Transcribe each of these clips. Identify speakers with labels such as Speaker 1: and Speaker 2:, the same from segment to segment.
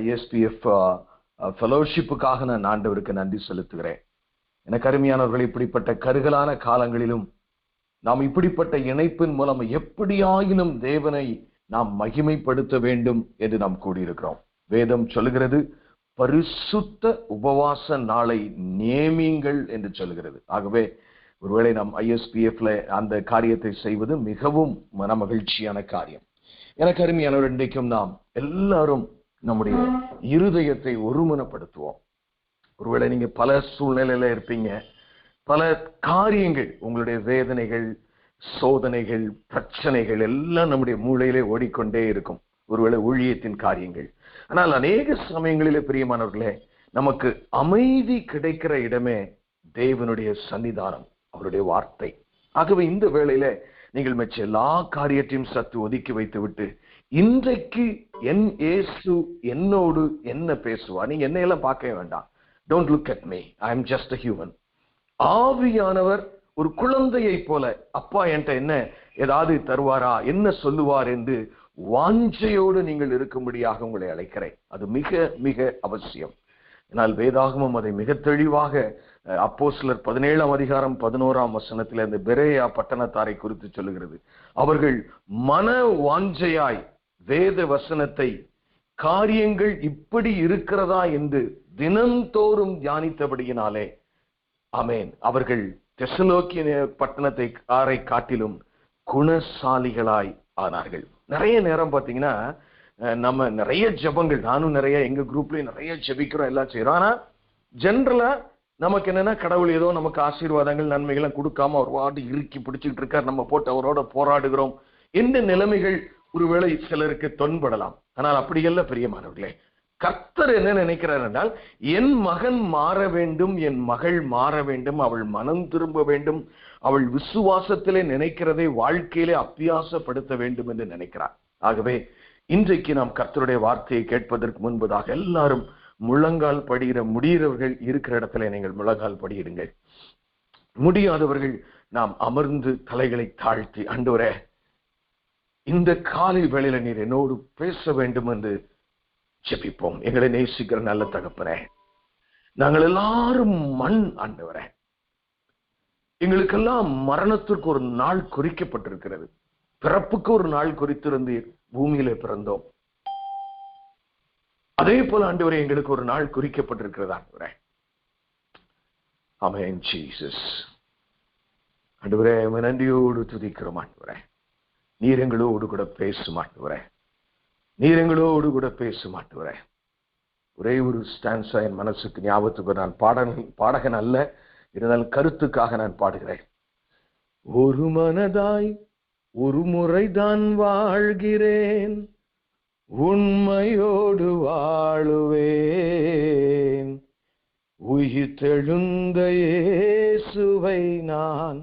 Speaker 1: ISPF ஃபெலோஷிப்புக்காக நான் ஆண்டவருக்கு நன்றி செலுத்துகிறேன். எனக்கு அருமையானவர்கள், இப்படிப்பட்ட கருகலான காலங்களிலும் நாம் இப்படிப்பட்ட இணைப்பின் மூலம் எப்படியாயினும் தேவனை நாம் மகிமைப்படுத்த வேண்டும் என்று நாம் கூடியிருக்கிறோம். வேதம் சொல்லுகிறது, பரிசுத்த உபவாச நாளை நியமியுங்கள் என்று சொல்லுகிறது. ஆகவே ஒருவேளை நாம் ISPFல அந்த காரியத்தை செய்வது மிகவும் மனமகிழ்ச்சியான காரியம். எனக்கு அருமையானவர், இன்றைக்கும் நாம் எல்லாரும் நம்முடைய இருதயத்தை ஒருமனப்படுத்துவோம். ஒருவேளை நீங்க பல சூழ்நிலையில இருப்பீங்க, பல காரியங்கள், உங்களுடைய வேதனைகள், சோதனைகள், பிரச்சனைகள் எல்லாம் நம்முடைய மூளையிலே ஓடிக்கொண்டே இருக்கும். ஒருவேளை ஊழியத்தின் காரியங்கள். ஆனால் அநேக சமயங்களிலே பிரியமானவர்களே, நமக்கு அமைதி கிடைக்கிற இடமே தேவனுடைய சன்னிதானம், அவருடைய வார்த்தை. ஆகவே இந்த வேளையில நீங்கள் மெச்ச எல்லா காரியத்தையும் சற்று ஒதுக்கி வைத்து விட்டு, இன்றைக்கு என் இயேசு என்னோடு என்ன பேசுவார். நீங்க என்னையெல்லாம் பார்க்க வேண்டாம். Don't look at me. I am just a human. ஆவியானவர் ஒரு குழந்தையை போல, அப்பா என்கிட்ட என்ன ஏதாவது தருவாரா, என்ன சொல்லுவார் என்று வாஞ்சையோடு நீங்கள் இருக்கும்படியாக உங்களை அழைக்கிறேன். அது மிக மிக அவசியம். ஆனால் வேதாகமம் அதை மிக தெளிவாக அப்போஸ்தலர் 17:11 அந்த பெரேயா பட்டணத்தாரை குறித்து சொல்லுகிறது. அவர்கள் மன வாஞ்சையாய் வேத வசனத்தை, காரியங்கள் இப்படி இருக்கிறதா என்று தினந்தோறும் தியானித்தபடியினாலே, ஆமென், அவர்கள் தெசலோனிக்கே பட்டணத்தை காட்டிலும் குணசாலிகளாய் ஆனார்கள். நிறைய நேரம் பாத்தீங்கன்னா நம்ம நிறைய ஜெபங்கள், நானும் நிறைய எங்க குரூப்லயும் நிறைய ஜெபிக்கிறோம், எல்லாம் செய்யறோம். ஆனா ஜெனரலா நமக்கு என்னன்னா, கடவுள் ஏதோ நமக்கு ஆசீர்வாதங்கள் நன்மைகள் கொடுக்காம அவர் வாட்டு இறுக்கி பிடிச்சிட்டு இருக்கார், நம்ம போட்டு அவரோட போராடுகிறோம் என்ற நிலைமைகள் ஒருவேளை சிலருக்கு தொன்படலாம். ஆனால் அப்படி அல்ல பிரியமானவர்களே. கர்த்தர் என்ன நினைக்கிறார் என்றால், என் மகன் மாற வேண்டும், என் மகள் மாற வேண்டும், அவள் மனம் திரும்ப வேண்டும், அவள் விசுவாசத்திலே நினைக்கிறதை வாழ்க்கையிலே அபியாசப்படுத்த வேண்டும் என்று நினைக்கிறார். ஆகவே இன்றைக்கு நாம் கர்த்தருடைய வார்த்தையை கேட்பதற்கு முன்பதாக எல்லாரும் முழங்கால் படியிட முடிகிறவர்கள் இருக்கிற இடத்துல நீங்கள் முழங்கால் படியிடுங்கள். முடியாதவர்கள் நாம் அமர்ந்து தலைகளை தாழ்த்தி, ஆண்டவரே இந்த காலை வேளையில நீர் என்னோடு பேச வேண்டும் என்று ஜெபிப்போம். எங்களை நேசிக்கிற நல்ல தகப்பனே, நாங்கள் எல்லாரும் மண் ஆண்டவரே. எங்களுக்கெல்லாம் மரணத்திற்கு ஒரு நாள் குறிக்கப்பட்டிருக்கிறது. பிறப்புக்கு ஒரு நாள் குறித்திருந்து பூமியிலே பிறந்தோம். அதே போல ஆண்டவரே, எங்களுக்கு ஒரு நாள் குறிக்கப்பட்டிருக்கிறது ஆண்டவரே. ஆமென் ஜீசஸ். ஆண்டவரே, நன்றியோடு துதிக்கிறோம் ஆண்டவரே. நீர் எங்களோடு கூட பேசும் ஆண்டவரே, நீர் எங்களோடு கூட பேசும் ஆண்டவரே. ஒரே ஒரு ஸ்டான்ஸா என் மனசுக்கு ஞாபகத்துக்கு, நான் பாடகன் அல்ல, இருந்தாலும் கருத்துக்காக நான் பாடுகிறேன். ஒரு மனதாய் ஒரு முறைதான் வாழ்கிறேன், உண்மையோடு வாழுவேன், உயிர் தெழுந்த இயேசுவை நான்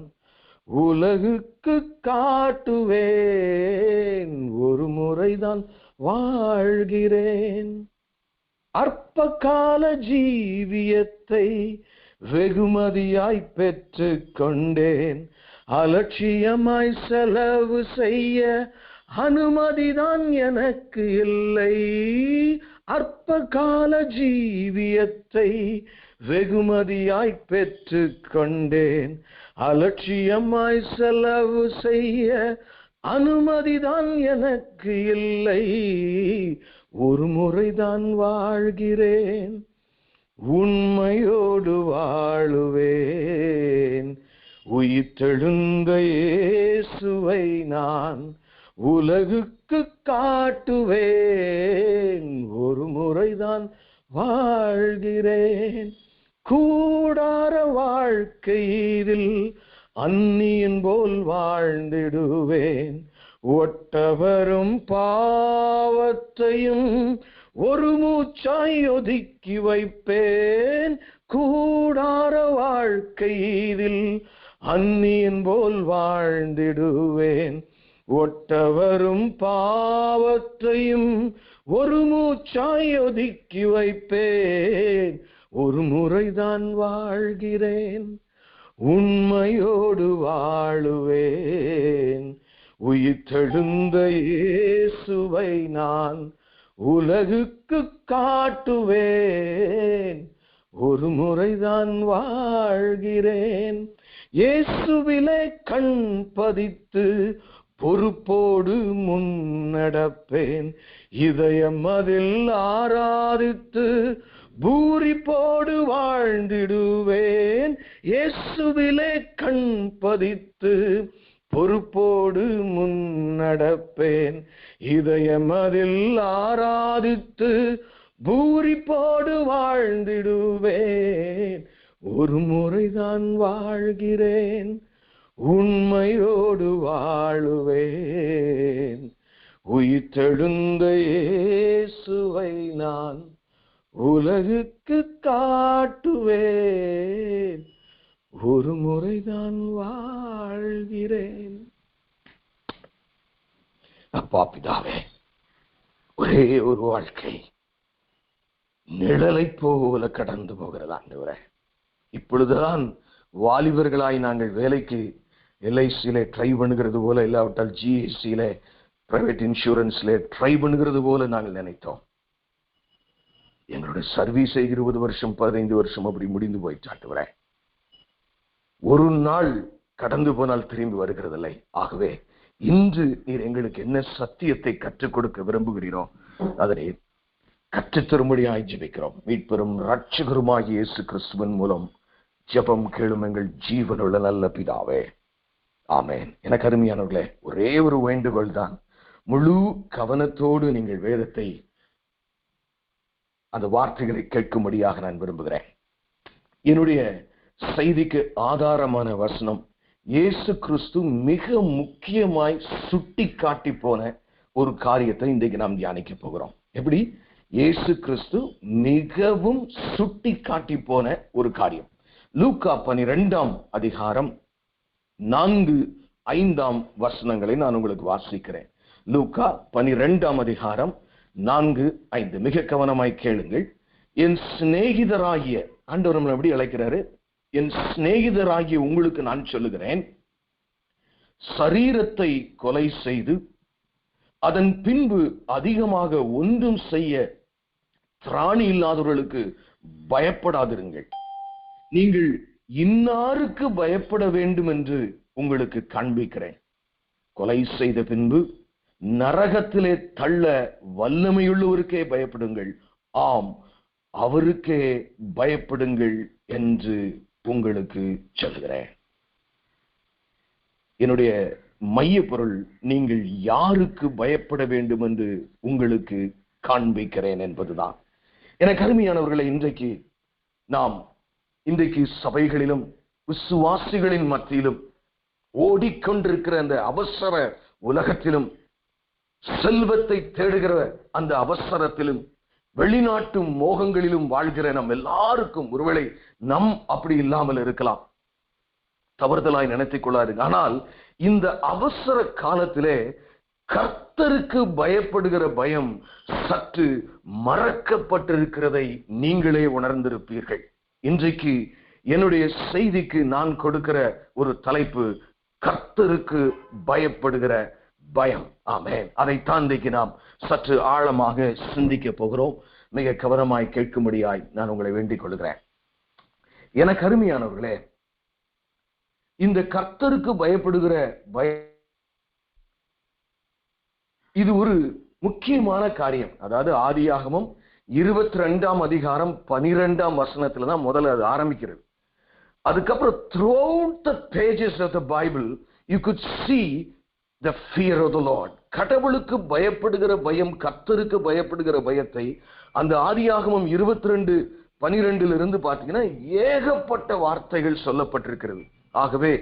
Speaker 1: உலகுக்கு காட்டுவேன், ஒரு முறைதான் வாழ்கிறேன். அற்ப கால ஜீவியத்தை வெகுமதியாய் பெற்று கொண்டேன், அலட்சியமாய் செலவு செய்ய அனுமதிதான் எனக்கு இல்லை. அற்ப கால ஜீவியத்தை வெகுமதியாய் பெற்று கொண்டேன், அலட்சியமாய் செலவு செய்ய அனுமதிதான் எனக்கு இல்லை, ஒரு முறைதான் வாழ்கிறேன், உண்மையோடு வாழுவேன், உயிர் தெழுந்த இயேசுவை நான் உலகுக்கு காட்டுவேன், ஒரு முறைதான் வாழ்கிறேன். கூடார வாழ்க்கையில் அந்நியன் போல் வாழ்ந்திடுவேன், ஒட்டவரும் பாவத்தையும் ஒரு மூச்சாய் ஒதுக்கி வைப்பேன். கூடார வாழ்க்கையில் அந்நியன் போல் வாழ்ந்திடுவேன், ஒட்டவரும் பாவத்தையும் ஒரு மூச்சாய் ஒதுக்கி வைப்பேன், ஒரு முறைதான் வாழ்கிறேன், உண்மையோடு வாழுவேன், உயிர் தெழுந்த இயேசுவை நான் உலகுக்கு காட்டுவேன், ஒரு முறைதான் வாழ்கிறேன். இயேசுவிலே கண் பதித்து பொறுப்போடு முன்னடப்பேன். இதயம் அதில் ஆராதித்து பூரிப்போடு வாழ்ந்திடுவேன். இயேசுவிலே கண் பதித்து பொறுப்போடு முன்னடப்பேன். இதயம் அதில் ஆராதித்து பூரிப்போடு வாழ்ந்திடுவேன். ஒரு முறைதான் வாழ்கிறேன், உண்மையோடு வாழுவேன். உயிர்த்தெழுந்த இயேசுவை நான் உலகுக்கு காட்டுவேன். ஒரு முறைதான் வாழ்கிறேன். அப்பா பிதாவே, ஒரே ஒரு வாழ்க்கை நிழலை போல கடந்து போகிறது ஆண்டவரே. இப்பொழுதுதான் வாலிபர்களாய் நாங்கள் வேலைக்கு LICல ட்ரை பண்ணுகிறது போல, இல்லாவிட்டால் GSCல பிரைவேட் இன்சூரன்ஸ்ல ட்ரை பண்ணுகிறது போல நாங்கள் நினைத்தோம். எங்களுடைய சர்வீஸ் 20 வருஷம் 15 வருஷம் அப்படி முடிந்து போயிட்டாண்டுவரே. ஒரு நாள் கடந்து போனால் திரும்பி வருகிறதில்லை. ஆகவே இன்று நீர் எங்களுக்கு என்ன சத்தியத்தை கற்றுக் கொடுக்க விரும்புகிறீரோ அதனை கற்றுத்தரும்படியாய் ஜெபிக்கிறோம். மீட்பெரும் இரட்சகருமாகிய இயேசு கிறிஸ்துவின் மூலம் ஜெபம் கேளும் எங்கள் ஜீவனுள்ள நல்ல பிதாவே, ஆமென். எனக்கு அருமையானவர்களே, ஒரே ஒரு வேண்டுகோள் தான். முழு கவனத்தோடு நீங்கள் வேதத்தை, அந்த வார்த்தைகளை கேட்கும்படியாக நான் விரும்புகிறேன். என்னுடைய செய்திக்கு ஆதாரமான வசனம் இயேசு கிறிஸ்து மிக முக்கியமாய் சுட்டி காட்டி போன ஒரு காரியத்தை இன்றைக்கு நாம் தியானிக்க போகிறோம். எப்படி இயேசு கிறிஸ்து மிகவும் சுட்டி காட்டி போன ஒரு காரியம். லூக்கா 12ஆம் அதிகாரம் 4-5 வசனங்களை நான் உங்களுக்கு வாசிக்கிறேன். லூக்கா 12ஆம் அதிகாரம் 4-5 மிக கவனமாய் கேளுங்கள். என் சிநேகிதராகிய, ஆண்டவர் நம்மளை எப்படி அழைக்கிறாரு? என் சிநேகிதராகிய உங்களுக்கு நான் சொல்லுகிறேன், சரீரத்தை கொலை செய்து அதன் பின்பு அதிகமாக ஒன்றும் செய்ய திராணி இல்லாதவர்களுக்கு பயப்படாதிருங்கள். நீங்கள் இன்னாருக்கு பயப்பட வேண்டும் என்று உங்களுக்கு காண்பிக்கிறேன். கொலை செய்த பின்பு நரகத்திலே தள்ள வல்லமையுள்ளவருக்கே பயப்படுங்கள். ஆம், அவருக்கே பயப்படுங்கள் என்று உங்களுக்கு சொல்கிறேன். என்னுடைய மைய பொருள், நீங்கள் யாருக்கு பயப்பட வேண்டும் என்று உங்களுக்கு காண்பிக்கிறேன் என்பதுதான். எனக்கு அருமையானவர்களை, இன்றைக்கு சபைகளிலும் விசுவாசிகளின் மத்தியிலும் ஓடிக்கொண்டிருக்கிற அந்த அவசர உலகத்திலும், செல்வத்தை தேடுகிற அந்த அவசரத்திலும், வெளிநாட்டு மோகங்களிலும் வாழ்கிற நம் எல்லாருக்கும், ஒருவேளை நம் அப்படி இல்லாமல் இருக்கலாம், தவறுதலாய் நினைத்துக் கொள்ளாருங்க. ஆனால் இந்த அவசர காலத்திலே கர்த்தருக்கு பயப்படுகிற பயம் சற்று மறக்கப்பட்டிருக்கிறதை நீங்களே உணர்ந்திருப்பீர்கள். இன்றைக்கு என்னுடைய செய்திக்கு நான் கொடுக்கிற ஒரு தலைப்பு, கர்த்தருக்கு பயப்படுகிற பயம். ஆமென். அதைத்தான் இன்றைக்கு நாம் சற்று ஆழமாக சிந்திக்க போகிறோம். மிக கவனமாய் கேட்கும்படியாய் நான் உங்களை வேண்டிக் கொள்கிறேன். எனக்கு அருமையானவர்களே, இந்த கர்த்தருக்கு பயப்படுகிற இது ஒரு முக்கியமான காரியம். அதாவது ஆதியாகமம் 22ஆம் அதிகாரம் 12ஆம் வசனத்துல தான் முதல்ல அது ஆரம்பிக்கிறது. அதுக்கப்புறம் throughout the pages of the Bible you could see the fear of the Lord. கடவுளுக்கு பயப்படுகிற பயம், கர்த்தருக்கு பயப்படுகிற பயத்தை அந்த ஆதியாகமம் 22:12 பார்த்தீங்கன்னா ஏகப்பட்ட வார்த்தைகள் சொல்லப்பட்டிருக்கிறது. ஆகவே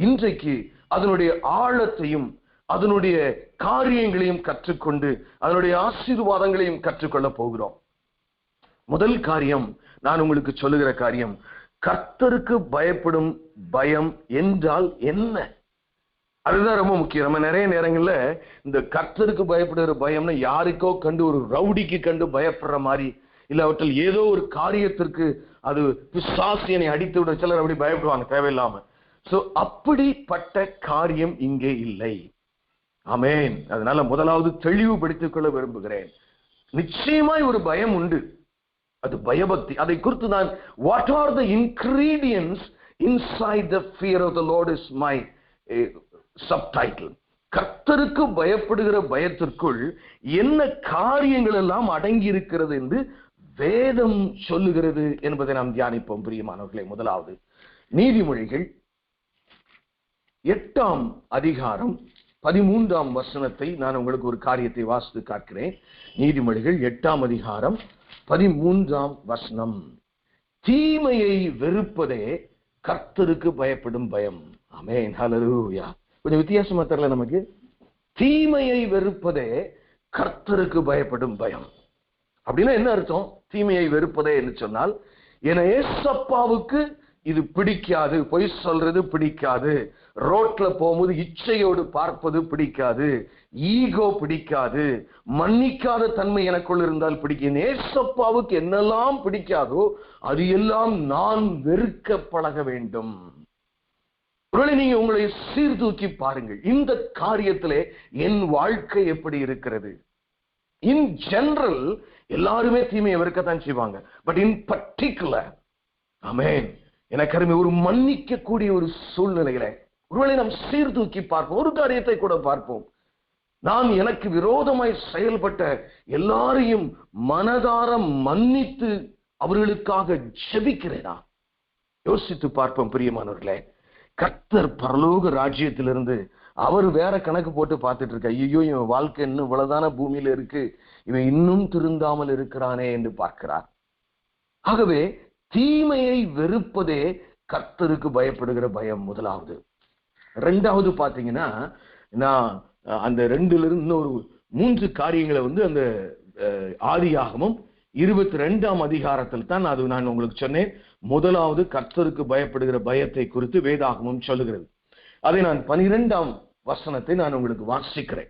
Speaker 1: இன்றைக்கு அதனுடைய ஆழத்தையும் அதனுடைய காரியங்களையும் கற்றுக்கொண்டு அதனுடைய ஆசீர்வாதங்களையும் கற்றுக்கொள்ள போகிறோம். முதல் காரியம், நான் உங்களுக்கு சொல்லுகிற காரியம், கர்த்தருக்கு பயப்படும் பயம் என்றால் என்ன? அதுதான் ரொம்ப முக்கியம். நம்ம நிறைய நேரங்கள்ல இந்த கர்த்தருக்கு பயப்படுகிற பயம்னா யாருக்கோ கண்டு, ஒரு ரவுடிக்கு கண்டு பயப்படுற மாதிரி, இல்லாவற்றில் ஏதோ ஒரு காரியத்திற்கு அது பிசாசியனை அடித்து விட சிலர் அப்படி பயப்படுவாங்க தேவையில்லாம. சோ அப்படிப்பட்ட காரியம் இங்கே இல்லை. ஆமென். அதனால முதலாவது தெளிவுபடுத்திக் கொள்ள விரும்புகிறேன், நிச்சயமாய் ஒரு பயம் உண்டு, அது பயபக்தி. அதை குறித்து நான் what are the ingredients inside the fear of the Lord is my subtitle. கர்த்தருக்கு பயப்படுகிற பயத்திற்குள் என்ன காரியங்கள் எல்லாம் அடங்கி இருக்கிறது என்று வேதம் சொல்லுகிறது என்பதை நாம் தியானிப்போம் பிரியமானவர்களே. முதலாவது நீதிமொழிகள் 8ஆம் அதிகாரம் 13ஆம் வசனத்தை நான் உங்களுக்கு ஒரு காரியத்தை வாசித்து காட்டுகிறேன். நீதிமொழிகள் 8ஆம் அதிகாரம் 13ஆம் வசனம். தீமையை வெறுப்பதே கர்த்தருக்கு பயப்படும் பயம். ஆமென், ஹல்லேலூயா. கொஞ்சம் வித்தியாசமா தெரியல நமக்கு. தீமையை வெறுப்பதே கர்த்தருக்கு பயப்படும் பயம். அப்படின்னா என்ன அர்த்தம்? தீமையை வெறுப்பதே என்று சொன்னால், என ஏசப்பாவுக்கு இது பிடிக்காது, பொய் சொல்றது பிடிக்காது, ரோட்ல போகும்போது இச்சையோடு பார்ப்பது பிடிக்காது, ஈகோ பிடிக்காது, மன்னிக்காத தன்மை எனக்குள் இருந்தால் பிடிக்கும். ஏசப்பாவுக்கு என்னெல்லாம் பிடிக்காதோ அது எல்லாம் நான் வெறுக்க பழக வேண்டும். ஒருவேளை நீங்க உங்களை சீர்தூக்கி பாருங்கள், இந்த காரியத்திலே என் வாழ்க்கை எப்படி இருக்கிறது? இன் ஜெனரல் எல்லாருமே தீமையை வெறுக்கத்தான் செய்வாங்க. பட் இன் பர்டிகுலர், ஆமென், எனக்கு அருமை, ஒரு மன்னிக்க கூடிய ஒரு சூழ்நிலையில ஒருவேளை நாம் சீர்தூக்கி பார்ப்போம். ஒரு காரியத்தை கூட பார்ப்போம். நான் எனக்கு விரோதமாய் செயல்பட்ட எல்லாரையும் மனதார மன்னித்து அவர்களுக்காக ஜெபிக்கிறேனா? யோசித்து பார்ப்போம் பிரியமானவர்களே. கர்த்தர் பரலோக ராஜ்யத்திலிருந்து அவர் வேற கணக்கு போட்டு பார்த்துட்டு இருக்க, ஐயோ இவன் வாழ்க்கை இன்னும் இவ்வளவுதான பூமியில இருக்கு, இவன் இன்னும் திருந்தாமல் இருக்கிறானே என்று பார்க்கிறார். ஆகவே தீமையை வெறுப்பதே கர்த்தருக்கு பயப்படுகிற பயம் முதலாவது. ரெண்டாவது பாத்தீங்கன்னா, நான் அந்த 2ல இருந்து இன்னொரு 3 காரியங்களை அந்த ஆதியாகமம் 22ஆம் அதிகாரத்தில் தான் அது நான் உங்களுக்கு சொன்னேன். முதலாவது கர்த்தருக்கு பயப்படுகிற பயத்தை குறித்து வேதாகமம் சொல்லுகிறது. அதை நான் 12ஆம் வசனத்தை நான் உங்களுக்கு வாசிக்கிறேன்.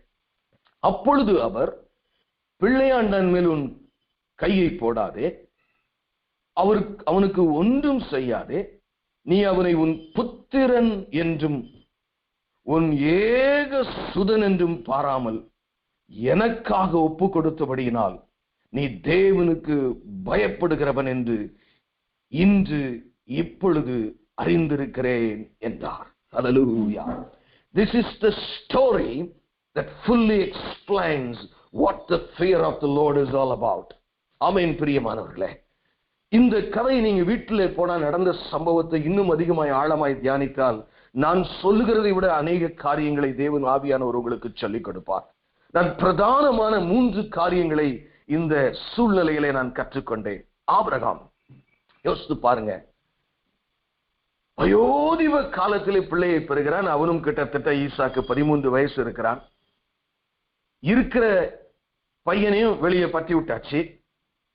Speaker 1: அப்பொழுது அவர், பிள்ளையாண்டன் மேல் உன் கையை போடாதே, அவனுக்கு ஒன்றும் செய்யாதே, நீ அவனை உன் புத்திரன் என்றும் உன் ஏக சுதன் என்றும் பாராமல் எனக்காக ஒப்பு கொடுத்தபடியினால் நீ தேவனுக்கு பயப்படுகிறவன் என்று இன்று இப்பொழுது அறிந்திருக்கிறேன் என்றார். Hallelujah. This is the story that fully explains what the fear of the Lord is all about. ஆமென் பிரியமானவர்களே. இந்த கதை நீங்க வீட்டிலே போனா நடந்த சம்பவத்தை இன்னும் அதிகமாய் ஆழமாய் தியானித்தால் நான் சொல்லுகிறதை விட அநேக காரியங்களை தேவன் ஆவியானவர் உங்களுக்கு சொல்லிக் கொடுப்பார். நான் பிரதானமான 3 காரியங்களை இந்த சூழ்நிலையிலே நான் கற்றுக்கொண்டேன். ஆபிரகாம், யோசித்து பாருங்க, வயோதிப காலத்திலே பிள்ளையை பெறுகிறான். அவனும் கிட்டத்தட்ட ஈசாக்கு 13 வயசு இருக்கிறான். இருக்கிற பையனையும் வெளியே பத்தி விட்டாச்சு,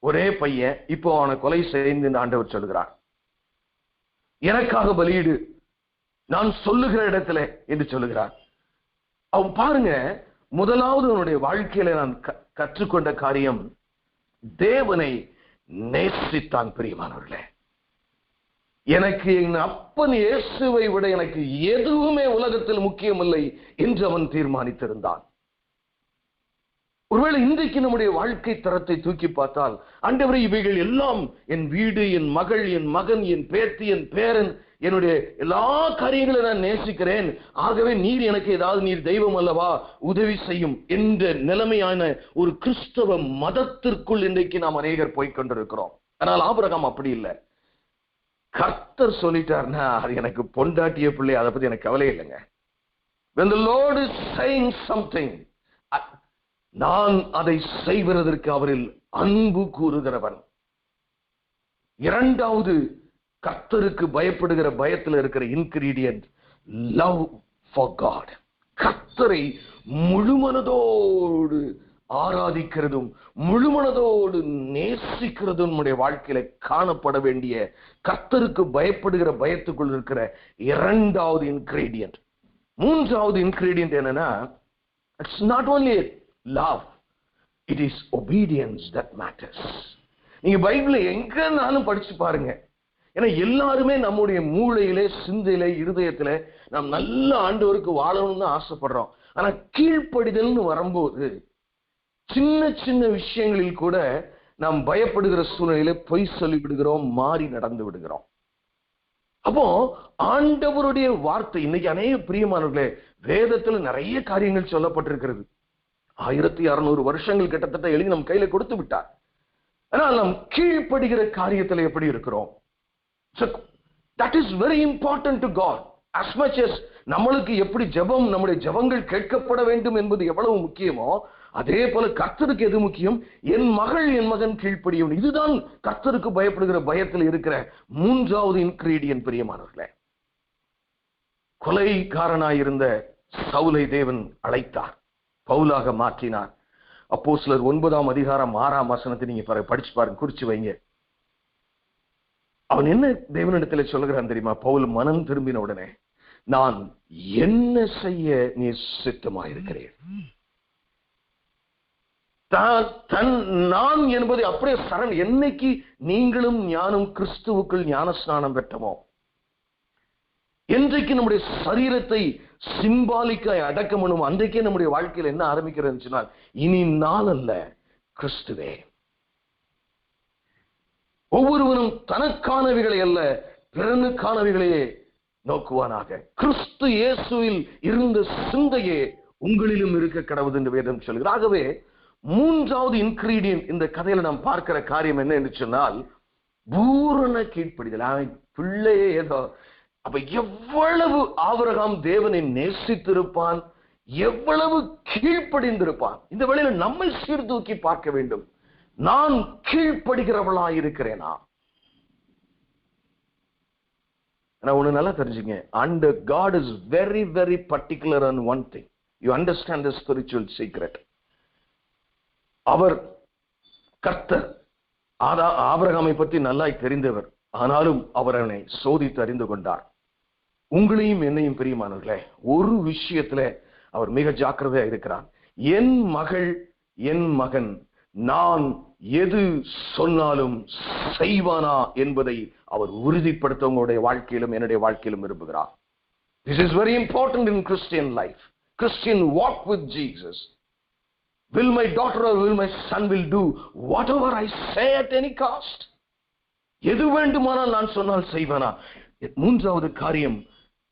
Speaker 1: ஒரே பையன். இப்போ அவனை கொலை செய்து ஆண்டவர் சொல்லுகிறார், எனக்காக பலியிடு, நான் சொல்லுகிற இடத்துல என்று சொல்லுகிறார். அவன் பாருங்க, முதலாவது அவனுடைய வாழ்க்கையில நான் கற்றுக்கொண்ட காரியம், தேவனை நேசித்தான். பிரியமானவர்களே, எனக்கு என் அப்பன் இயேசுவை விட எனக்கு எதுவுமே உலகத்தில் முக்கியமில்லை என்று அவன் தீர்மானித்திருந்தான். ஒருவேளை இன்றைக்கு நம்முடைய வாழ்க்கை தரத்தை தூக்கி பார்த்தால், ஆண்டவரே இவைகள் எல்லாம், என் வீடு, என் மகள், என் மகன், என் பேத்தி, என் பேரன், என்னுடைய எல்லா காரியங்களும் நான் நேசிக்கிறேன், ஆகவே நீர் எனக்கு ஏதாவது, நீர் தெய்வம் அல்லவா, உதவி செய்யும் என்ற நிலைமையான ஒரு கிறிஸ்தவ மதத்திற்குள் இன்றைக்கு நாம் அநேகர் போய்கொண்டிருக்கிறோம். ஆனால் ஆபிரகாம் அப்படி இல்லை. கர்த்தர் சொல்லிட்டார்னா அது எனக்கு பொண்டாட்டிய பிள்ளை, அதை பத்தி எனக்கு கவலை இல்லைங்க. When the Lord is saying something, நான் அதை செய்வதற்கு அவரில் அன்பு கூறுகிறவன். இரண்டாவது, கர்த்தருக்கு பயப்படுகிற பயத்தில் இருக்கிற இன்கிரீடியன்ட் லவ் ஃபார் காட். கர்த்தரை முழுமனதோடு ஆராதிக்கிறதும் முழுமனதோடு நேசிக்கிறதும் நம்முடைய வாழ்க்கையில காணப்பட வேண்டிய, கர்த்தருக்கு பயப்படுகிற பயத்துக்குள் இருக்கிற இரண்டாவது இன்கிரீடியன்ட். மூன்றாவது இன்கிரீடியன்ட் என்னன்னா, it's not only love, it is obedience that matters. நீங்க பைபிளை எங்கனாலும் படிச்சு பாருங்க. ஏன்னா எல்லாருமே நம்முடைய மூளையிலே, சிந்தையிலே, இருதயத்திலே நாம் நல்ல ஆண்டவருக்கு வாழணும்னு ஆசைப்படுறோம். ஆனா கீழ்ப்படிதல்னு வரும்போது சின்ன சின்ன விஷயங்களில் கூட நாம் பயப்படுகிற சூழ்நிலையில பொய் சொல்லி விடுகிறோம், மாறி நடந்து விடுகிறோம். அப்போ ஆண்டவருடைய வார்த்தை இன்னைக்கு அநேக பிரியமானவர்களே, வேதத்துல நிறைய காரியங்கள் சொல்லப்பட்டிருக்கிறது. 1600 வருஷங்கள் கிட்டத்தட்ட எழுதி நம் கையில கொடுத்து விட்டார். ஆனால் நாம் கீழ்ப்படுகிற காரியத்துல எப்படி இருக்கிறோம்? So that is very important to God. As much as நம்மளுக்கு எப்படி ஜெபம், நம்முடைய ஜெபங்கள் கேட்கப்பட வேண்டும் என்பது எவ்வளவு முக்கியமோ, அதே போல கர்த்தருக்கு எது முக்கியம்? என் மகள் என் மகன் கீழ்ப்படியும். இதுதான் கர்த்தருக்கு பயப்படுகிற பயத்தில் இருக்கிற மூன்றாவது இன்கிரீடியன்ட். பிரியமானவர்களே, கொலைகாரனாயிருந்த சவுலை தேவன் அழைத்தார், பவுலாக மாற்றினார். அப்போஸ்தலர் 9ஆம் அதிகாரம் 6ஆம் வசனத்தை நீங்க படிச்சு பாருங்க, குறிச்சு வைங்க. அவன் என்ன தேவனிடத்துல சொல்லுகிறான் தெரியுமா? பவுல் மனம் திரும்பின உடனே, நான் என்ன செய்ய நீ சித்தமாயிருக்கிறேன். நான் என்பதை அப்படியே சரண். என்னைக்கு நீங்களும் ஞானம் கிறிஸ்துவுக்குள் ஞானஸ்நானம் பெற்றமோ, என்றைக்கு நம்முடைய சரீரத்தை சிம்பாலிக்காய் அடக்கம் பண்ணும், அன்றைக்கே நம்முடைய வாழ்க்கையில் என்ன ஆரம்பிக்கிறது சொன்னால், இனி நான் அல்ல, கிறிஸ்துவே. ஒவ்வொருவரும் தனக்கானவைகளை அல்ல, பிறனுக்கானவைகளையே நோக்குவானாக. கிறிஸ்து இயேசுவில் இருந்த சிந்தையே உங்களிலும் இருக்க கடவுது என்று வேதம் சொல்கிறது. ஆகவே மூன்றாவது இன்கிரீடியன்ட் இந்த கதையில நாம் பார்க்கிற காரியம் என்ன என்று சொன்னால், பூரண கீழ்ப்படிதல். பிள்ளையே ஏதோ அப்ப எவ்வளவு ஆபிரகாம் தேவனை நேசித்திருப்பான், எவ்வளவு கீழ்ப்படிந்திருப்பான். இந்த வேளையில நம்மை சீர்தூக்கி பார்க்க வேண்டும். நான் கீழ்ப்படுகிறவளாயிருக்கிறேனா? ஒண்ணு நல்லா தெரிஞ்சுங்க, and God is very very particular on one thing. You understand the spiritual secret. அவர் கர்த்தர். ஆபிரகாமை பற்றி நல்லா தெரிந்தவர், ஆனாலும் அவர் அவனை சோதித்து அறிந்து கொண்டார். உங்களையும் என்னையும் பிரியமானவர்களே, ஒரு விஷயத்துல அவர் மிக ஜாக்கிரதையா இருக்கிறார். என் மகள் என் மகன் நான் எது சொன்னாலும் செய்வானா என்பதை அவர் உறுதிப்படுத்த உங்களுடைய வாழ்க்கையிலும் என்னுடைய வாழ்க்கையிலும் விரும்புகிறார். This is very important in Christian life. Christian walk with Jesus. Will my daughter or will my son will do whatever I say at any cost? எது வேண்டுமானால் நான் சொன்னால் செய்வானா? மூன்றாவது காரியம்,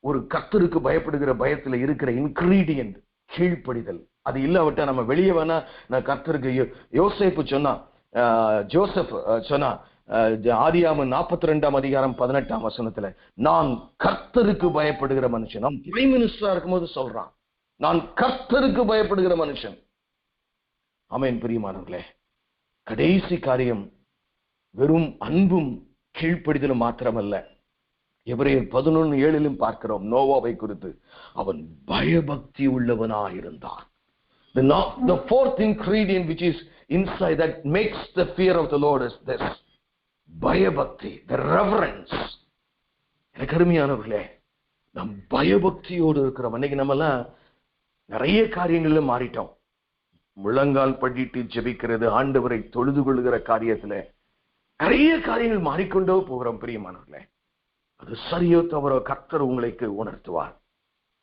Speaker 1: ஒரு கர்த்தருக்கு பயப்படுகிற பயத்தில் இருக்கிற இன்கிரீடியன்ட் கீழ்ப்படிதல். அது இல்லாவிட்டா நம்ம வெளியே வேணா, நான் கர்த்தருக்கு யோசேப்பு சொன்னா, ஜோசப் சொன்னா, ஆதியாகமம் 42ஆம் அதிகாரம் 18ஆம் வசனத்துல, நான் கர்த்தருக்கு பயப்படுகிற மனுஷன். நான் பிரைம் மினிஸ்டரா இருக்கும்போது சொல்றான், நான் கர்த்தருக்கு பயப்படுகிற மனுஷன். ஆமென். பிரியமானவர்களே, கடைசி காரியம் வெறும் அன்பும் கீழ்ப்படிதலும் மாத்திரமல்ல. எபிரேயர் 11:7 பார்க்கிறோம் நோவாவை குறித்து, அவன் பயபக்தி உள்ளவனாயிருந்தான். The fourth ingredient which is inside that makes the fear of the Lord is this: பயபக்தி, the reverence. எனக்கு அருமையானவர்களே, நம் பயபக்தியோடு இருக்கிறோம். அன்னைக்கு நம்ம எல்லாம் நிறைய காரியங்கள்ல மாறிட்டோம். முழங்கால் படிட்டு ஜெபிக்கிறது, ஆண்டவரை தொழுது கொள்ளுகிற காரியத்துல நிறைய காரியங்கள் மாறிக்கொண்டோ போகிறோம். பிரியமானவர்களே, அது சரியோ தவறோ கர்த்தர் உங்களுக்கு உணர்த்துவார்.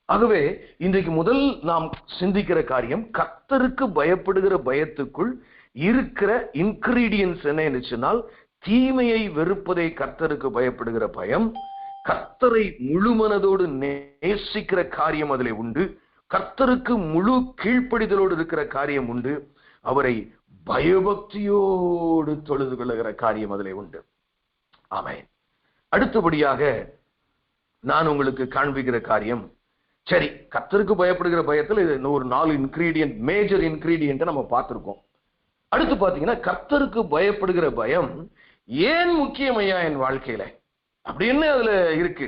Speaker 1: ஆகவே இன்றைக்கு முதல் நாம் சிந்திக்கிற காரியம், கர்த்தருக்கு பயப்படுகிற பயத்துக்குள் இருக்கிற இன்கிரீடியன்ஸ் என்ன என்று சொன்னால், தீமையை வெறுப்பதை கர்த்தருக்கு பயப்படுகிற பயம், கர்த்தரை முழு மனதோடு நேசிக்கிற காரியம் அதிலே உண்டு, கர்த்தருக்கு முழு கீழ்ப்படிதலோடு இருக்கிற காரியம் உண்டு, அவரை பயபக்தியோடு தொழுது கொள்ளுகிற காரியம் அதிலே உண்டு. ஆமென். அடுத்தபடியாக நான் உங்களுக்கு காண்பிக்கிற காரியம், சரி, கர்த்தருக்கு பயப்படுகிற பயத்தில் இது ஒரு 4 இன்கிரீடியன்ட், மேஜர் இன்கிரீடியன்ட் நம்ம பார்த்திருக்கோம். அடுத்து பாத்தீங்கன்னா, கர்த்தருக்கு பயப்படுகிற பயம் ஏன் முக்கியம் ஐயா என் வாழ்க்கையில அப்படின்னு அதுல இருக்கு.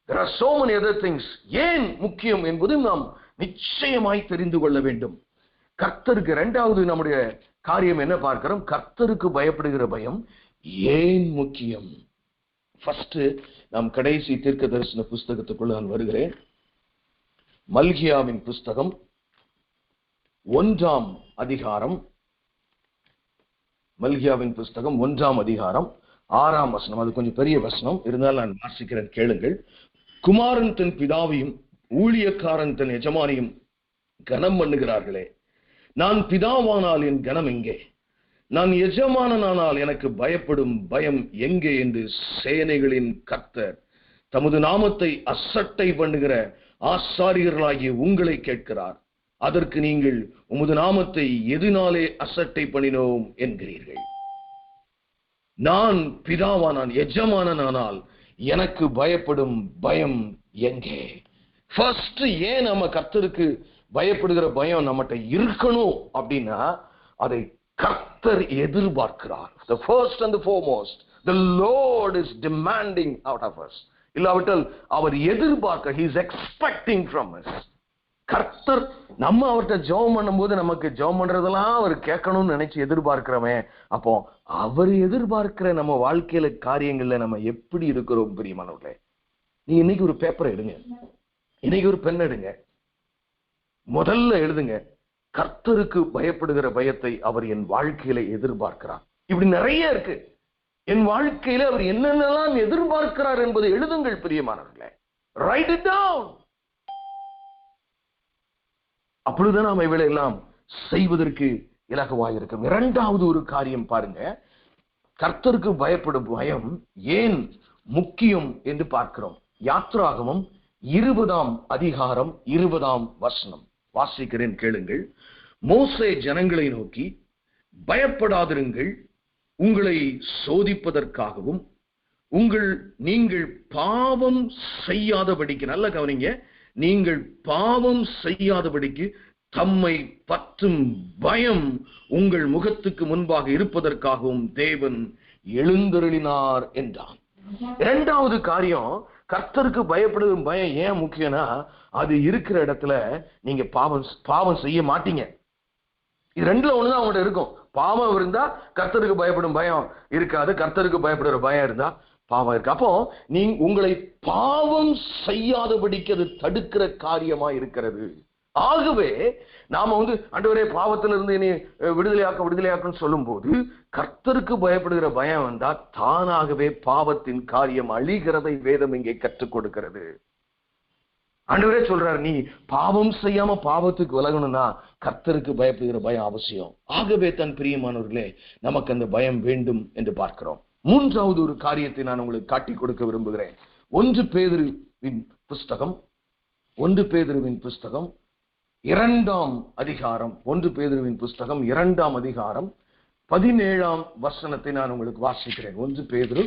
Speaker 1: There are so many other things. ஏன் முக்கியம் என்பதும் நாம் நிச்சயமாய் தெரிந்து கொள்ள வேண்டும். கர்த்தருக்கு இரண்டாவது நம்முடைய காரியம் என்ன பார்க்கிறோம்? கர்த்தருக்கு பயப்படுகிற பயம் ஏன் முக்கியம்? ஃபர்ஸ்ட் நாம் கடைசி தீர்க்க தரிசன புஸ்தகத்துக்குள்ள நான் வருகிறேன். மல்கியாவின் புஸ்தகம் 1ஆம் அதிகாரம், மல்கியாவின் புஸ்தகம் 1ஆம் அதிகாரம் 6ஆம் வசனம். அது கொஞ்சம் பெரிய வசனம், இருந்தாலும் நான் வாசிக்கிறேன், கேளுங்கள். குமாரன் தன் பிதாவையும் ஊழியக்காரன் தன் எஜமானியும் கனம் பண்ணுகிறார்களே, நான் பிதாவானால் என் கனம் எங்கே? நான் எஜமானனானால் எனக்கு பயப்படும் பயம் எங்கே என்று சேனைகளின் கர்த்தர் தமது நாமத்தை அசட்டை பண்ணுகிற ஆசாரியர்களாகிய உங்களை கேட்கிறார். அதற்கு நீங்கள் உமது நாமத்தை எதனாலே அசட்டை பண்ணினோம் என்கிறீர்கள். நான் பிதாவானான் எஜமானனானால் எனக்கு பயப்படும் பயம் எங்கே? ஃபர்ஸ்ட் ஏன் நம்ம கர்த்தருக்கு பயப்படுகிற பயம் நம்மகிட்ட இருக்கணும் அப்படின்னா அதை கர்த்தர் எதிர்பார்க்கிறார். The first and the foremost, the Lord is demanding out of us. இல்லாவிட்டால் அவர் எதிர்பார்க்க, he is expecting from us. கர்த்தர் நம்ம அவர்கிட்ட ஜெபம் பண்ணும்போது நமக்கு ஜெபம் பண்றதெல்லாம் அவர் கேட்கணும்னு நினைச்சு எதிர்பார்க்கிறோமே, அப்போ அவர் எதிர்பார்க்கிற நம்ம வாழ்க்கையில காரியங்கள்ல நம்ம எப்படி இருக்கிறோம் பிரியமானவர்களே? நீங்க இன்னைக்கு ஒரு பேப்பரை எடுங்க, இன்னைக்கு ஒரு பெண் எடுங்க, முதல்ல எழுதுங்க, கர்த்தருக்கு பயப்படுகிற பயத்தை அவர் என் வாழ்க்கையில எதிர்பார்க்கிறார். இப்படி நிறைய இருக்கு. என் வாழ்க்கையில அவர் என்னென்னலாம் எதிர்பார்க்கிறார் என்பதை எழுதுங்கள் பிரியமானவர்களே. Write it down. அப்பொழுதுதான் நாம் இவைகளை எல்லாம் செய்வதற்கு இலகுவாக இருக்கும். இரண்டாவது ஒரு காரியம் பாருங்க, கர்த்தருக்கு பயப்படும் பயம் ஏன் முக்கியம் என்று பார்க்கிறோம். யாத்ராகமம் 20ஆம் அதிகாரம் 20ஆம் வசனம் வாசிக்கிறேன், கேளுங்கள். மோசே ஜனங்களை நோக்கி, பயப்படாதிருங்கள், உங்களை சோதிப்பதற்காகவும் நீங்கள் பாவம் செய்யாதபடிக்கு, நல்ல கவனிங்க, நீங்கள் பாவம் செய்யாதபடிக்கு தம்மை பற்றும் பயம் உங்கள் முகத்துக்கு முன்பாக இருப்பதற்காகவும் தேவன் எழுந்தருளினார் என்றான். இரண்டாவது காரியம், கர்த்தருக்கு பயப்படுகிற பயம் ஏன் முக்கியம்னா, அது இருக்கிற இடத்துல நீங்க பாவம் செய்ய மாட்டீங்க. இது ரெண்டுல ஒண்ணுதான் அவங்கள்ட்ட இருக்கும். பாவம் இருந்தா கர்த்தருக்கு பயப்படும் பயம் இருக்காது, கர்த்தருக்கு பயப்படுற பயம் இருந்தா பாவம் இருக்கு. அப்போ உங்களை பாவம் செய்யாதபடிக்கு அது தடுக்கிற காரியமா இருக்கிறது. ஆகவே நாம ஆண்டவரே பாவத்திலிருந்து இனி விடுதலையாக்குன்னு சொல்லும் போது கர்த்தருக்கு பயப்படுகிற பயம் வந்தா தானாகவே பாவத்தின் காரியம் அழிகிறதை வேதம் இங்கே கற்றுக் கொடுக்கிறது. ஆண்டவரே சொல்றாரு, நீ பாவம் செய்யாம பாவத்துக்கு விலகணும்னா கர்த்தருக்கு பயப்படுகிற பயம் அவசியம். ஆகவே தன் பிரியமானவர்களே, நமக்கு அந்த பயம் வேண்டும் என்று பார்க்கிறோம். மூன்றாவது ஒரு காரியத்தை நான் உங்களுக்கு காட்டிக் கொடுக்க விரும்புகிறேன். 1 பேதுருவின் புஸ்தகம் 2ஆம் அதிகாரம் 1 பேதுருவின் புஸ்தகம் 2ஆம் அதிகாரம் 17ஆம் வசனத்தை நான் உங்களுக்கு வாசிக்கிறேன். 1 பேதுரு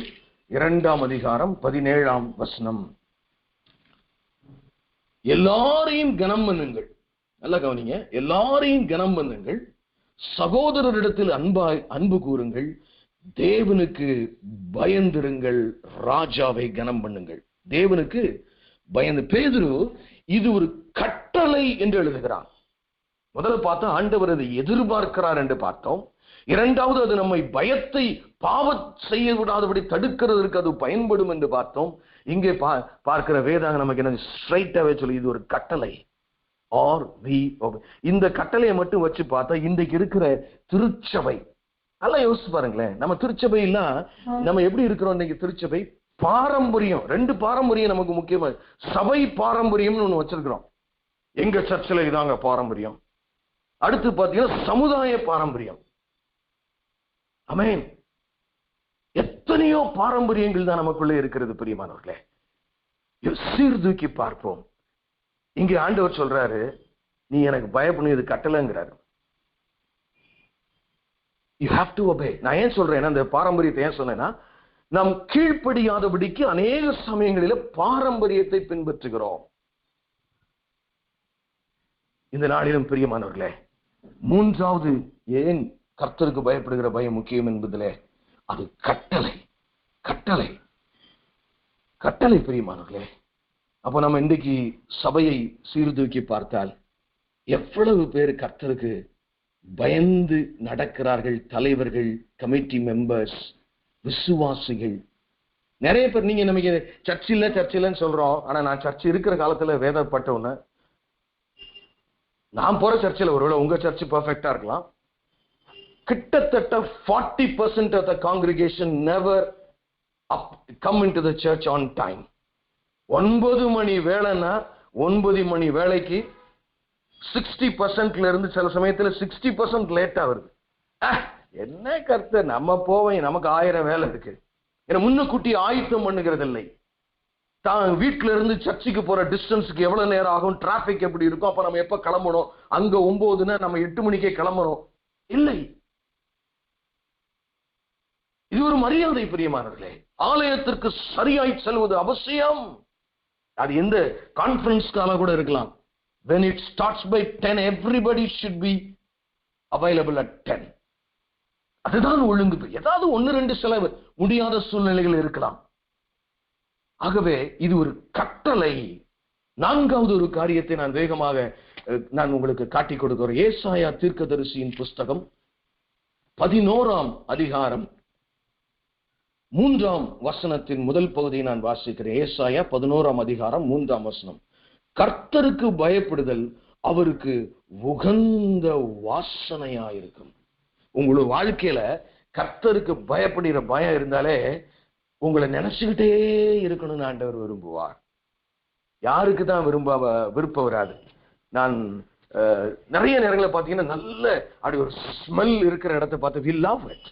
Speaker 1: 2ஆம் அதிகாரம் 17ஆம் வசனம். எல்லாரையும் கனம் பண்ணுங்கள், நல்ல கவனிங்க, எல்லாரையும் கனம் பண்ணுங்கள், சகோதரரிடத்தில் அன்பு கூறுங்கள், தேவனுக்கு பயந்திருங்கள், ராஜாவை கனம் பண்ணுங்கள். தேவனுக்கு பயந்து. பேதுரு இது ஒரு கட்டளை என்று எழுதுகிறான். முதல்ல பார்த்தா ஆண்டவர் அதை எதிர்பார்க்கிறார் என்று பார்த்தோம். இரண்டாவது, அது நம்மை பயத்தை பாவம் செய்ய விடாதபடி தடுக்கிறதற்கு அது பயன்படும் என்று பார்த்தோம். இங்கே பார்க்கிற வேதாங்க நமக்கு என்ன ஸ்ட்ரைட்டாவே சொல்லி, இது ஒரு கட்டளை. இந்த கட்டளையை மட்டும் வச்சு பார்த்தா இன்றைக்கு இருக்கிற திருச்சபை, நல்லா யோசிச்சு பாருங்களேன். நம்ம திருச்சபைனா நம்ம எப்படி இருக்கிறோம் இன்னைக்கு? திருச்சபை பாரம்பரியம், 2 பாரம்பரியம் நமக்கு முக்கியமா. சபை பாரம்பரியம்னு ஒண்ணு வச்சிருக்கிறோம். எங்க சர்ச்சில் இதாங்க பாரம்பரியம். அடுத்து பாத்தீங்கன்னா சமுதாய பாரம்பரியம். ஆமென். எத்தனையோ பாரம்பரியங்கள் தான் நமக்குள்ளே இருக்கிறது பிரியமானவர்களே. சீர்தூக்கி பார்ப்போம். இங்கே ஆண்டவர் சொல்றாரு, நீ எனக்கு பயப்படணும், இது கட்டளைங்கிறாரு. You have to obey. நான் ஏன் சொல்றேன், அந்த பாரம்பரியத்தை ஏன் சொன்னேன்னா, நாம் கீழ்ப்படியாதபடிக்கு அநேக சமயங்களில பாரம்பரியத்தை பின்பற்றுகிறோம். இந்த நாளிலும் பிரியமானவர்களே, மூன்றாவது ஏன் கர்த்தருக்கு பயப்படுகிற பயம் முக்கியம் என்பதிலே அது கட்டளை. கட்டளை கட்டளை பிரியமானவர்களே. அப்ப நம்ம இன்றைக்கு சபையை சீர்தூக்கி பார்த்தால் எவ்வளவு பேர் கர்த்தருக்கு பயந்து நடக்கிறார்கள். தலைவர்கள், கமிட்டி மெம்பர்ஸ், விசுவாசிகள், நிறைய பேர். நீங்க நமக்கு சர்ச்சில்லைன்னு சொல்றோம். ஆனா நான் சர்ச் இருக்கிற காலத்துல வேதப்பட்டவன, நான் போற சர்ச்சில் ஒருவேளை உங்க சர்ச் பெர்ஃபெக்டா இருக்கலாம். கிட்டத்தட்ட 40% of the congregation never come into the church on time. 9 மணி வேளைன்னா 9 மணி வேளைக்கு 60% இருந்து சில சமயத்துல 60% லேட்டா வருது. என்ன கருத்து, நம்ம போவோம், நமக்கு 1000 வேலை இருக்கு. ஏன்னா முன்னுக்கூட்டி ஆயத்தம் பண்ணுகிறது இல்லை. தான் வீட்டுல இருந்து சர்ச்சுக்கு போற டிஸ்டன்ஸுக்கு எவ்வளவு நேரம் ஆகும், டிராபிக் எப்படி இருக்கும், அப்ப நம்ம எப்ப கிளம்பணும், அங்க 9ன்னா நம்ம 8 மணிக்கே கிளம்பணும். இல்லை, இது ஒரு மரியாதை பிரியமானவர்களே. ஆலயத்திற்கு சரியாய் செல்வது அவசியம். அது எந்த கான்ஃபரன்ஸ் கால கூட இருக்கலாம். when it starts by 10 everybody should be available at 10. அதுதான் ஒழுங்கு. ஏதாவது 1-2 செலவு முடியாத சூழ்நிலைகள் இருக்கலாம். ஆகவே இது ஒரு கட்டளை. 4வது ஒரு காரியத்தை நான் வேகமாக நான் உங்களுக்கு காட்டிக் கொடுக்கிறேன். ஏசாயா தீர்க்கதரிசியின் புஸ்தகம் 11ஆம் அதிகாரம் 3ஆம் வசனத்தின் முதல் பகுதியை நான் வாசிக்கிறேன். ஏசாயா 11ஆம் அதிகாரம் 3ஆம் வசனம். கர்த்தருக்கு பயப்படுதல் அவருக்கு உகந்த வாசனையாயிருக்கும். உங்களோட வாழ்க்கையில கர்த்தருக்கு பயப்படுகிற பயம் இருந்தாலே உங்களை நினைச்சுக்கிட்டே இருக்கணும்னு ஆண்டவர் விரும்புவார். யாருக்கு தான் விருப்பம் வராது? நான் நிறைய நேரங்களில் பார்த்தீங்கன்னா நல்ல அப்படி ஒரு ஸ்மெல் இருக்கிற இடத்தை பார்த்து we love it.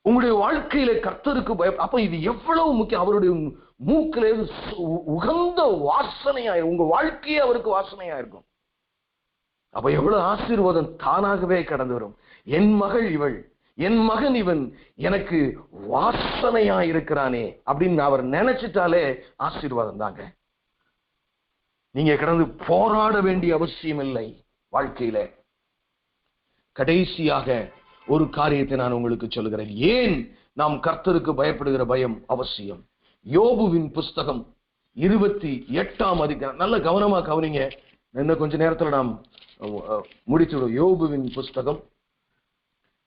Speaker 1: உங்களுடைய வாழ்க்கையில கர்த்தருக்கு அப்ப இது எவ்வளவு முக்கியம். அவருடைய மூக்கில உகந்த வாசனையா, உங்க வாழ்க்கையே அவருக்கு வாசனையா இருக்கும். அப்ப எவ்வளவு ஆசீர்வாதம் தானாகவே கடந்து வரும். என் மகள் இவள், என் மகன் இவன் எனக்கு வாசனையா இருக்கிறானே அப்படின்னு அவர் நினைச்சிட்டாலே ஆசீர்வாதம் தாங்க. நீங்க கடந்து போராட வேண்டிய அவசியம் இல்லை வாழ்க்கையில. கடைசியாக ஒரு காரியத்தை நான் உங்களுக்கு சொல்லுகிறேன். ஏன் நாம் கர்த்தருக்கு பயப்படுகிற பயம் அவசியம்? யோபுவின் புஸ்தகம் 28ஆம் அதிகாரம். நல்ல கவனமா கவனிங்க, இன்னும் கொஞ்ச நேரத்துல நாம் முடிச்சுடுவோம். யோபுவின் புஸ்தகம்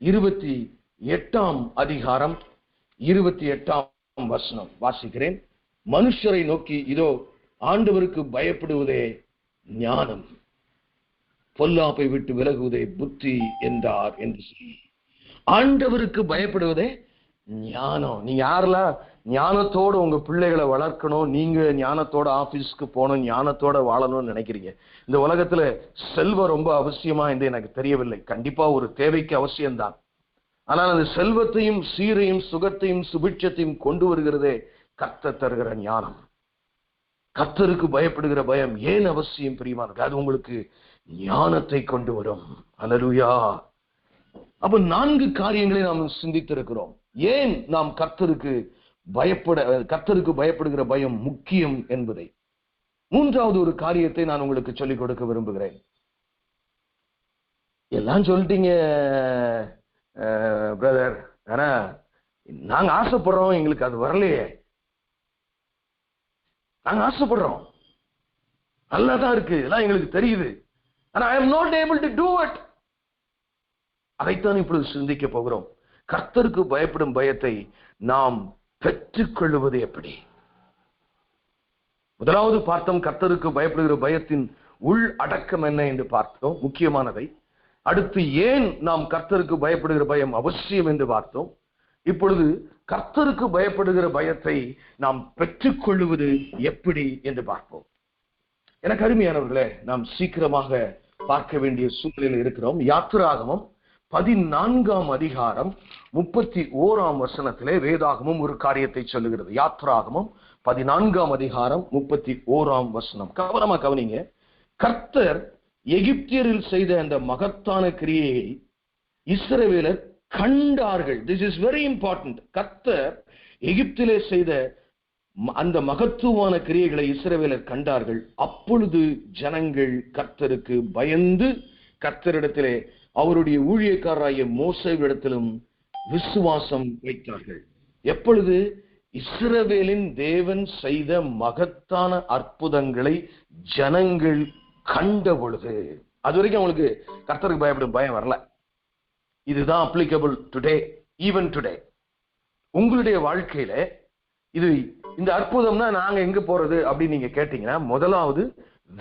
Speaker 1: 28ஆம் அதிகாரம் 28ஆம் வசனம் வாசிக்கிறேன். மனுஷரை நோக்கி இதோ ஆண்டவருக்கு பயப்படுவதே ஞானம், பொல்லாப்பை விட்டு விலகுவதே புத்தி என்றார் என்று சொல்லி. ஆண்டவருக்கு பயப்படுவதே ஞானம். நீங்க யாரெல்லாம் ஞானத்தோட உங்க பிள்ளைகளை வளர்க்கணும், நீங்க ஞானத்தோட ஆபீஸ்க்கு போகணும், ஞானத்தோட வாழணும்னு நினைக்கிறீங்க. இந்த உலகத்துல செல்வம் ரொம்ப அவசியமா என்று எனக்கு தெரியவில்லை. கண்டிப்பா ஒரு தேவைக்கு அவசியம்தான். ஆனால் அந்த செல்வத்தையும் சீரையும் சுகத்தையும் சுபிட்சத்தையும் கொண்டு வருகிறதே கர்த்தர் தருகிற ஞானம். கர்த்தருக்கு பயப்படுகிற பயம் ஏன் அவசியம் பிரியமானது? அது உங்களுக்கு ஞானத்தை கொண்டு வரும். அல்லேலூயா. அப்ப 4 காரியங்களை நாம் சிந்தித்திருக்கிறோம். ஏன் நாம் கர்த்தருக்கு பயப்படுகிற பயம் முக்கியம் என்பதை. 3வது ஒரு காரியத்தை நான் உங்களுக்கு சொல்லிக் கொடுக்க விரும்புகிறேன். எல்லாம் சொல்லிட்டீங்க பிரதர், ஆனா நாங்க ஆசைப்படுறோம், எங்களுக்கு அது வரலையே. நாங்க ஆசைப்படுறோம், நல்லாதான் இருக்கு, எல்லாம் எங்களுக்கு தெரியுது, ஆனா I am not able to do it. அதைத்தான் இப்பொழுது சிந்திக்க போகிறோம். கர்த்தருக்கு பயப்படும் பயத்தை நாம் பெற்றுக்கொள்வது எப்படி? முதலாவது பார்த்தோம், கர்த்தருக்கு பயப்படுகிற பயத்தின் உள் அடக்கம் என்ன என்று பார்த்தோம், முக்கியமானதை. அடுத்து ஏன் நாம் கர்த்தருக்கு பயப்படுகிற பயம் அவசியம் என்று பார்த்தோம். இப்பொழுது கர்த்தருக்கு பயப்படுகிற பயத்தை நாம் பெற்றுக்கொள்வது எப்படி என்று பார்ப்போம். எனக்கு அருமையானவர்களே, நாம் சீக்கிரமாக பார்க்க வேண்டிய சூழ்நிலையில் இருக்கிறோம். யாத்திராகமம் 14ஆம் அதிகாரம் 31ஆம் வசனத்திலே வேதாகமம் ஒரு காரியத்தை சொல்லுகிறது. யாத்திராகமம் 14ஆம் அதிகாரம் 31ஆம் வசனம். கவனமா கவனிங்க. கர்த்தர் எகிப்தியரில் செய்த அந்த மகத்தான கிரியையை இஸ்ரவேலர் கண்டார்கள். This is very important. கர்த்தர் எகிப்திலே செய்த அந்த மகத்துவமான கிரியைகளை இஸ்ரவேலர் கண்டார்கள். அப்பொழுது ஜனங்கள் கர்த்தருக்கு பயந்து கர்த்தரிடத்திலே அவருடைய ஊழியக்காரராகிய மோசேவிடத்திலும் விசுவாசம் வைத்தார்கள். எப்பொழுது? இஸ்ரவேலின் தேவன் செய்த மகத்தான அற்புதங்களை ஜனங்கள் கண்ட பொழுது. அது வரைக்கும் அவங்களுக்கு கர்த்தருக்கு பயப்படும் பயம் வரல. இதுதான் அப்ளிகபிள் டுடே, ஈவன் டுடே. உங்களுடைய வாழ்க்கையில இது இந்த அற்புதம்னா நாங்க எங்க போறது அப்படின்னு நீங்க கேட்டீங்கன்னா, முதலாவது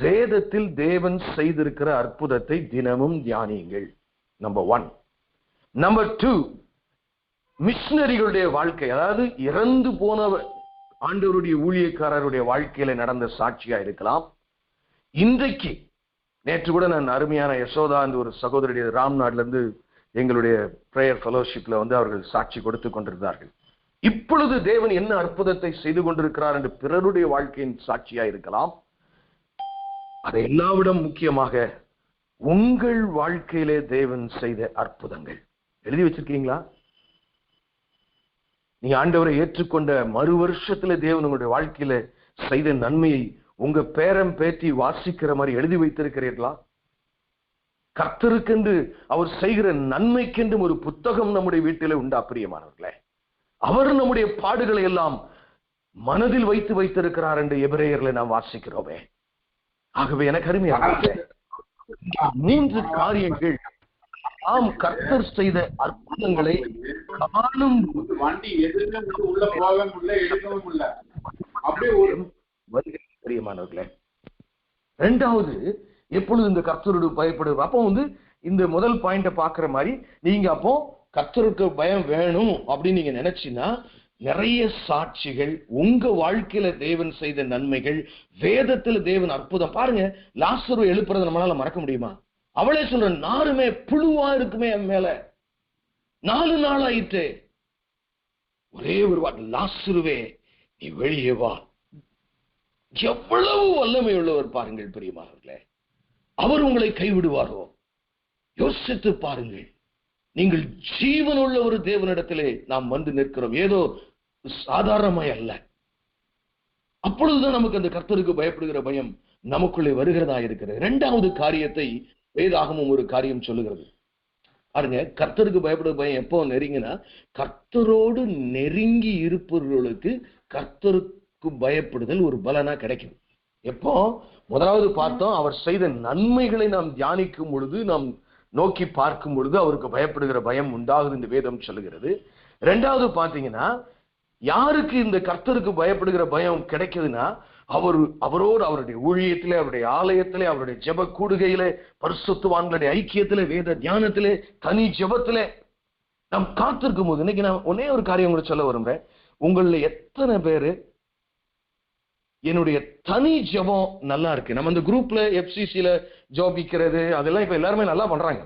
Speaker 1: வேதத்தில் தேவன் செய்திருக்கிற அற்புதத்தை தினமும் தியானியுங்கள். நம்பர் 1. நம்பர் 2, மிஷனரிகளுடைய வாழ்க்கை, அதாவது இறந்து போன ஆண்டவருடைய ஊழியக்காரருடைய வாழ்க்கையில நடந்த சாட்சியா இருக்கலாம், இன்றைக்கு நேற்று கூட நான் அருமையான யசோதா என்ற ஒரு சகோதரிய ராம்நாட்ல இருந்து எங்களுடைய பிரேயர் ஃபெலோஷிப்ல அவர்கள் சாட்சி கொடுத்து கொண்டிருந்தார்கள். இப்பொழுது தேவன் என்ன அற்புதத்தை செய்து கொண்டிருக்கிறார் என்று பிறருடைய வாழ்க்கையின் சாட்சியா இருக்கலாம். அதை எல்லாவிடம் முக்கியமாக உங்கள் வாழ்க்கையிலே தேவன் செய்த அற்புதங்கள் எழுதி வச்சிருக்கீங்களா? நீ ஆண்டவரை ஏற்றுக்கொண்ட மறு வருஷத்துல தேவன் உங்களுடைய வாழ்க்கையில செய்த நன்மையை உங்க பேரம் பேத்தி வாசிக்கிற மாதிரி எழுதி வைத்திருக்கிறீர்களா? கர்த்தருக்கென்று அவர் செய்கிற நன்மைக்கென்றும் ஒரு புத்தகம் நம்முடைய வீட்டிலே உண்டா பிரியமானவர்களே? அவர் நம்முடைய பாடுகளை எல்லாம் மனதில் வைத்திருக்கிறார் என்று எபிரேயர்ல நாம் வாசிக்கிறோமே. ஆகவே எனக்கு அருமையான 3 காரியங்கள் நாம் கர்த்தர் செய்த அற்புதங்களை காணும்
Speaker 2: வண்டி எதுவுமே உள்ள போகவும் இல்லை எடுக்கவும் இல்லை அப்படியே
Speaker 1: பிரியமானவர்களே. 2வது, எப்பொழுது இந்த கர்த்தரோடு பயப்படுது. அப்போ இந்த முதல் பாயிண்ட பாக்குற மாதிரி நீங்க அப்போ கர்த்தருக்கு பயம் வேணும் அப்படின்னு நீங்க நினைச்சீங்கன்னா நிறைய சாட்சிகள், உங்க வாழ்க்கையில தேவன் செய்த நன்மைகள், வேதத்துல தேவன் அற்புதம். பாருங்க, லாசரு எழுப்புறதை நம்மளால மறக்க முடியுமா? அவளே சொல்ற, நாருமே புழுவா இருக்குமே என் மேல, 4 நாள் ஆயிட்டு. ஒரே ஒரு வார்த்தை, லாசருவே நீ வெளியே வா. எவ்வளவு வல்லமை உள்ளவர் பாருங்கள் பிரியமானவர்களே. அவர் உங்களை கைவிடுவாரோ? யோசித்து பாருங்கள். நீங்கள் ஜீவனுள்ள ஒரு தேவனிடத்திலே நாம் வந்து நிற்கிறோம், ஏதோ சாதாரணமாய் அல்ல. அப்பொழுதுதான் நமக்கு அந்த கர்த்தருக்கு பயப்படுகிற பயம் நமக்குள்ளே வருகிறதா இருக்கிறது. 2வது காரியத்தை வேதாகமும் ஒரு காரியம் சொல்லுகிறது. பாருங்க, கர்த்தருக்கு பயப்படுகிற பயம் எப்போ நெருங்கினா, கர்த்தரோடு நெருங்கி இருப்பவர்களுக்கு கர்த்தருக்கு பயப்படுதல் ஒரு பலனா கிடைக்கும். எப்போ? முதலாவது பார்த்தோம், அவர் செய்த நன்மைகளை நாம் தியானிக்கும் பொழுது, நாம் நோக்கி பார்க்கும் பொழுது அவருக்கு பயப்படுகிற பயம் உண்டாகுது இந்த வேதம் சொல்லுகிறது. 2வது பாத்தீங்கன்னா, யாருக்கு இந்த கர்த்தருக்கு பயப்படுகிற பயம் கிடைக்குதுன்னா, அவரோடு அவருடைய ஊழியத்திலே, அவருடைய ஆலயத்திலே, அவருடைய ஜெப கூடுகையிலே, பரிசுத்தவான்களுடைய ஐக்கியத்திலே, வேத தியானத்திலே, தனி ஜெபத்திலே நாம் காத்திருக்கும் போது, இன்னைக்கு நான் ஒன்னே ஒரு காரியம் உங்களுக்கு சொல்ல விரும்புறேன். உங்கள எத்தனை பேரு என்னுடைய தனி ஜெபம் நல்லா இருக்கு? நம்ம இந்த குரூப்ல FCCல ஜெபிக்கிறது அதெல்லாம் இப்ப எல்லாருமே நல்லா பண்றாங்க.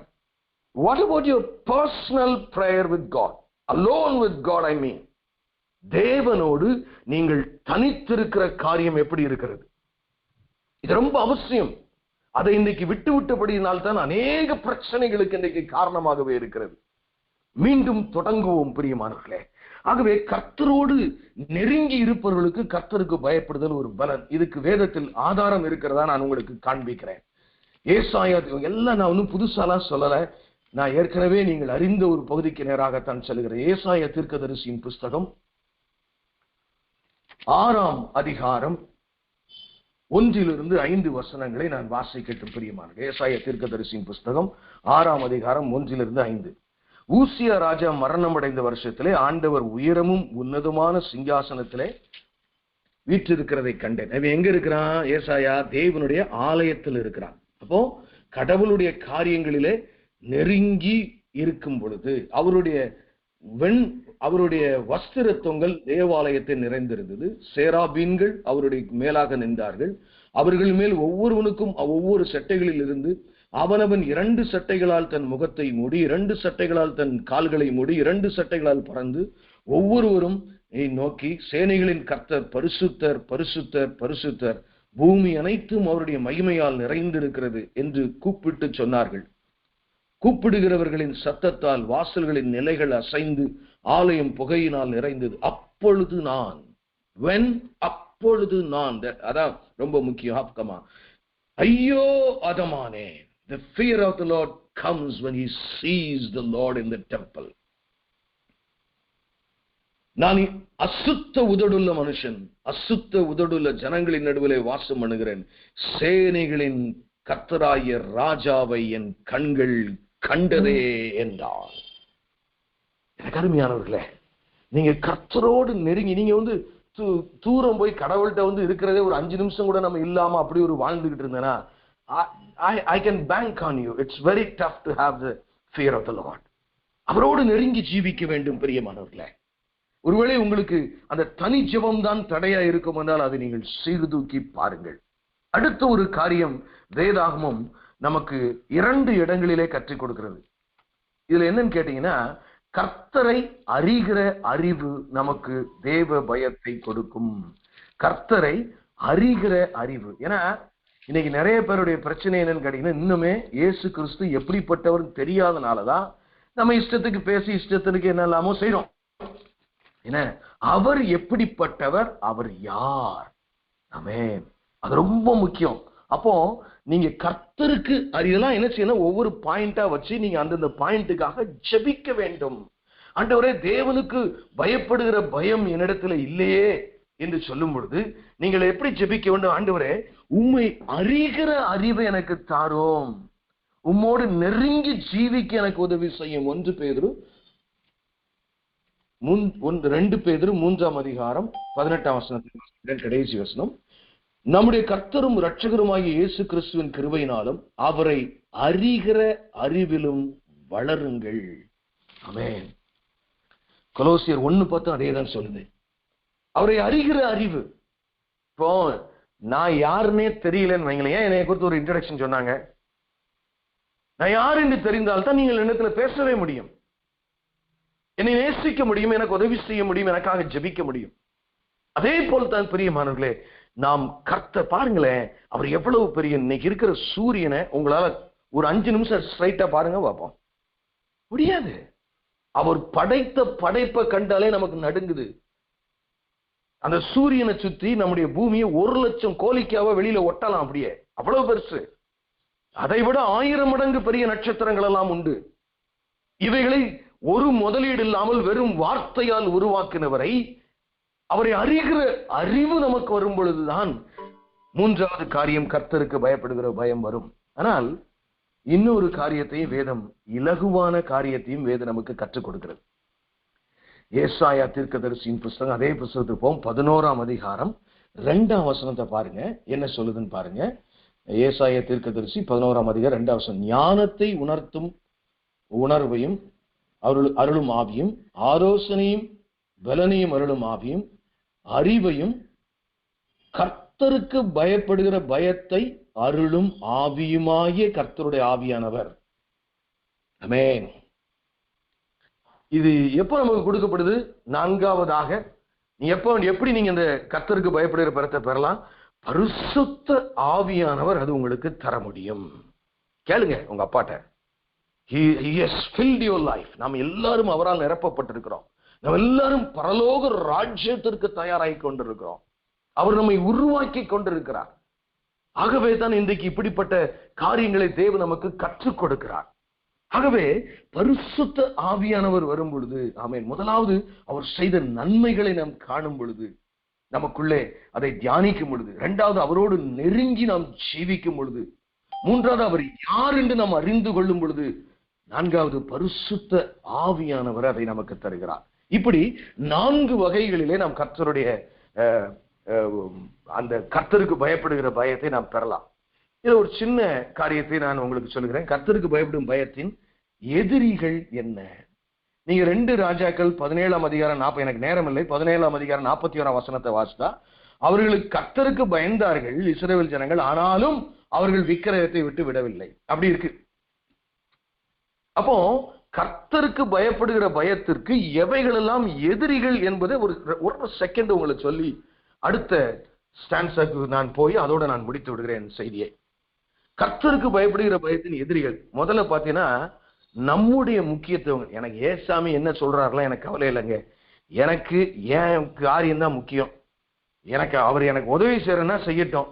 Speaker 1: What about your personal prayer with God? Alone with God, I mean. தேவனோடு நீங்கள் தனித்திருக்கிற காரியம் எப்படி இருக்கிறது? இது ரொம்ப அவசியம். அதை இன்னைக்கு விட்டபடியினால்தான் அநேக பிரச்சனைகளுக்கு இன்னைக்கு காரணமாகவே இருக்கிறது. மீண்டும் தொடங்குவோம் பிரியமானவர்களே. ஆகவே கர்த்தரோடு நெருங்கி இருப்பவர்களுக்கு கர்த்தருக்கு பயப்படுதல் ஒரு பலன். இதுக்கு வேதத்தில் ஆதாரம் இருக்கிறதா நான் உங்களுக்கு காண்பிக்கிறேன். ஏசாயா எல்லாம் நான் ஒன்னும் புதுசாலாம் சொல்லல, நான் ஏற்கனவே நீங்கள் அறிந்த ஒரு பகுதிக்கு நேராகத்தான் சொல்லுகிறேன். ஏசாயா தீர்க்கதரிசியின் புஸ்தகம் 6ஆம் அதிகாரம் 1 வசனங்களை நான் வாசிக்கட்டும் பிரியமானவர்களே. ஏசாயா தீர்க்கதரிசியின் புஸ்தகம் 6ஆம் அதிகாரம் 1-5. ஊசியா ராஜா மரணம் அடைந்த வருஷத்திலே ஆண்டவர் உயரமும் உன்னதமான சிங்காசனத்திலே வீற்றிருக்கிறதை கண்டேன். அவன் எங்க இருக்கிறான்? ஏசாயா தேவனுடைய ஆலயத்தில் இருக்கிறான். அப்போ கடவுளுடைய காரியங்களிலே நெருங்கி இருக்கும் பொழுது அவருடைய வஸ்திர தொங்கல் தேவாலயத்தை நிறைந்திருந்தது. சேராபீன்கள் அவருடைய மேலாக நின்றார்கள். அவர்கள் மேல் ஒவ்வொருவனுக்கும் ஒவ்வொரு சட்டைகளில் இருந்து அவனவன் 2 சட்டைகளால் தன் முகத்தை மூடி, 2 சட்டைகளால் தன் கால்களை மூடி, 2 சட்டைகளால் பறந்து ஒவ்வொருவரும் நோக்கி, சேனைகளின் கர்த்தர் பரிசுத்தர் பரிசுத்தர் பரிசுத்தர், பூமி அனைத்தும் அவருடைய மகிமையால் நிறைந்திருக்கிறது என்று கூப்பிட்டு சொன்னார்கள். கூப்பிடுகிறவர்களின் சத்தத்தால் வாசல்களின் நிலைகள் அசைந்து ஆலயம் புகையினால் நிறைந்தது. அப்பொழுது நான் அதான் ரொம்ப முக்கியம். ஐயோ அதமானே, the fear of the Lord comes when he sees the Lord in the temple. நான் அசுத்த உதடுள்ள மனுஷன், அசுத்த உதடுள்ள ஜனங்களின் நடுவிலே வாசம் பண்ணுகிறேன். சேனைகளின் கர்த்தராகிய ராஜாவை என் கண்கள் கண்டதே என்றார். எனக்கு அருமையானவர்களே, நீங்க கர்த்தரோடு நெருங்கி, நீங்க தூரம் போய் கடவுள்கிட்ட இருக்கிறதே ஒரு 5 நிமிஷம் கூட நம்ம இல்லாம அப்படி ஒரு வாழ்ந்துகிட்டு இருந்தேன்னா, I can bank on you. It's very tough to have the fear of the Lord. அவரோடு நெருங்கி ஜீவிக்க வேண்டும் பிரியமானவர்களே. ஒருவேளை உங்களுக்கு அந்த தனி ஜெபம் தான் தடையா இருக்கும் என்றால் அதை நீங்கள் சீர்தூக்கி பாருங்கள். அடுத்த ஒரு காரியம் வேதாகமம் நமக்கு 2 இடங்களிலே கற்றுக் கொடுக்கிறது. இதுல என்னன்னு கேட்டீங்கன்னா, கர்த்தரை அறிகிற அறிவு நமக்கு தேவ பயத்தை கொடுக்கும். கர்த்தரை அறிகிற அறிவு. ஏன்னா இன்னைக்கு நிறைய பேருடைய பிரச்சனை என்னன்னு கேட்டீங்கன்னா, இன்னுமே இயேசு கிறிஸ்து எப்படிப்பட்டவர் தெரியாதனாலதான் நம்ம இஷ்டத்துக்கு பேசி இஷ்டத்துக்கு என்ன இல்லாமோ செய்யறோம். என்ன, அவர் எப்படிப்பட்டவர், அவர் யார்? ஆமென். அது ரொம்ப முக்கியம். அப்போ நீங்க கர்த்தருக்கு அறியலாம் என்ன செய்யணும், ஒவ்வொரு பாயிண்டா வச்சு நீங்க அந்தந்த பாயிண்ட்டுக்காக ஜெபிக்க வேண்டும். ஆண்டவரே, தேவனுக்கு பயப்படுகிற பயம் என்னிடத்துல இல்லையே என்று சொல்லும் பொழுது நீங்கள் எப்படி ஜெபிக்க வேண்டும்? ஆண்டவரே, உம்மை அறிகிற அறிவை எனக்கு தாரும், உம்மோடு நெருங்கி ஜீவிக்க எனக்கு உதவி செய்யும். 2 பேதுரு 3ஆம் அதிகாரம் 18ஆம் வசனத்தின் கடைசி வசனம், நம்முடைய கர்த்தரும் இரட்சகருமாகிய இயேசு கிறிஸ்துவின் கிருபையினாலும் அவரை அறிகிற அறிவிலும் வளருங்கள். ஆமென். கொலோசியர் 1:10 அதேதான் சொல்லுது, அவரை அறிகிற அறிவு. இப்போ நான் யாருன்னே தெரியலன்னு வைங்களேன், ஏன் என்னை குறித்து ஒரு இன்ட்ரோடக்ஷன் சொன்னாங்க, நான் யார் என்று தெரிந்தால்தான் நீங்கள் என்னத்துல பேசவே முடியும், என்னை நேசிக்க முடியும், எனக்கு உதவி செய்ய முடியும், எனக்காக ஜெபிக்க முடியும். அதே போல் தான் பிரியமானவர்களே, நாம் கர்த்தர் பாருங்களேன், அவர் எவ்வளவு பெரிய. இன்னைக்கு இருக்கிற சூரியனை உங்களால ஒரு 5 நிமிஷம் ஸ்ட்ரைட்டா பாருங்க பார்ப்போம், முடியாது. அவர் படைத்த படைப்பை கண்டாலே நமக்கு நடுங்குது. அந்த சூரியனை சுத்தி நம்முடைய பூமியை 1,00,000 கோலிக்காவ வெளியில ஒட்டலாம், அப்படியே அவ்வளவு பெருசு. அதை விட 1000 மடங்கு பெரிய நட்சத்திரங்கள் எல்லாம் உண்டு. இவைகளை ஒரு முதலீடு இல்லாமல் வெறும் வார்த்தையால் உருவாக்கினவரை, அவரை அறிகிற அறிவு நமக்கு வரும் பொழுதுதான் 3வது காரியம், கர்த்தருக்கு பயப்படுகிற பயம் வரும். ஆனால் இன்னொரு காரியத்தையும் வேதம், இலகுவான காரியத்தையும் வேதம் நமக்கு கற்றுக் கொடுக்கிறது. ஏசாயா தீர்க்கதரிசியின் புஸ்தகம், அதே புஸ்தகத்துக்கு போகும், 11ஆம் அதிகாரம் 2ஆம் வசனத்தை பாருங்க, என்ன சொல்லுதுன்னு பாருங்க. ஏசாயா தீர்க்கதரிசி 11ஆம் அதிகாரம் 2ஆம் வசனம், ஞானத்தை உணர்த்தும் உணர்வையும் அருளும் ஆவியும், ஆலோசனையும் பலனையும் அருளும் ஆவியும், அறிவையும், கர்த்தருக்கு பயப்படுகிற பயத்தை அருளும் ஆவியுமாகிய கர்த்தருடைய ஆவியானவர். ஆமென். இது எப்ப நமக்கு கொடுக்கப்படுது? 4வதாக, எப்படி நீங்க இந்த கர்த்தருக்கு பயப்படுகிற பரத்தை பெறலாம்? பரிசுத்த ஆவியானவர் அது உங்களுக்கு தர முடியும். கேளுங்க உங்க அப்பாட்ட. He has filled your life. நாம் எல்லாரும் அவரால் நிரப்பப்பட்டிருக்கிறோம். நாம் எல்லாரும் பரலோக ராஜ்யத்திற்கு தயாராகி கொண்டிருக்கிறோம். அவர் நம்மை உருவாக்கி கொண்டிருக்கிறார். ஆகவே தான் இன்றைக்கு இப்படிப்பட்ட காரியங்களை தேவன் நமக்கு கற்றுக் கொடுக்கிறார். ஆகவே பரிசுத்த ஆவியானவர் வரும் பொழுது, ஆமென், முதலாவது அவர் செய்த நன்மைகளை நாம் காணும் பொழுது, நமக்குள்ளே அதை தியானிக்கும் பொழுது, 2வது அவரோடு நெருங்கி நாம் ஜீவிக்கும் பொழுது, 3வது அவர் யார் என்று நாம் அறிந்து கொள்ளும் பொழுது, 4வது பரிசுத்த ஆவியானவர் அதை நமக்கு தருகிறார். இப்படி 4 வகைகளிலே நாம் கர்த்தருடைய அந்த கர்த்தருக்கு பயப்படுகிற பயத்தை நாம் பெறலாம். இது ஒரு சின்ன காரியத்தை நான் உங்களுக்கு சொல்லுகிறேன். கர்த்தருக்கு பயப்படும் பயத்தின் எதிரிகள் என்ன? நீங்க 2 ராஜாக்கள் 17ஆம் அதிகாரம் 40, எனக்கு நேரம் இல்லை, 17ஆம் அதிகாரம் 41ஆம் வசனத்தை வாசித்தா, அவர்களுக்கு கர்த்தருக்கு பயந்தார்கள் இஸ்ரவேல் ஜனங்கள், ஆனாலும் அவர்கள் விக்கிரகத்தை விட்டு விடவில்லை. அப்படி இருக்கு. அப்போ கர்த்தருக்கு பயப்படுகிற பயத்திற்கு எவைகளெல்லாம் எதிரிகள் என்பதை ஒரு செகண்ட் உங்களுக்கு சொல்லி அடுத்த ஸ்டான்ஸுக்கு நான் போய் அதோட நான் முடித்து விடுகிறேன் செய்தியை. கர்த்தருக்கு பயப்படுகிற பயத்தின் எதிரிகள் முதல்ல பாத்தீங்கன்னா, நம்முடைய முக்கியத்துவம். எனக்கு ஏசாமி என்ன சொல்றாருலாம் எனக்கு கவலை இல்லைங்க, எனக்கு என் காரியம் தான் முக்கியம், அவர் எனக்கு உதவி செய்யறேன்னா செய்யட்டும்,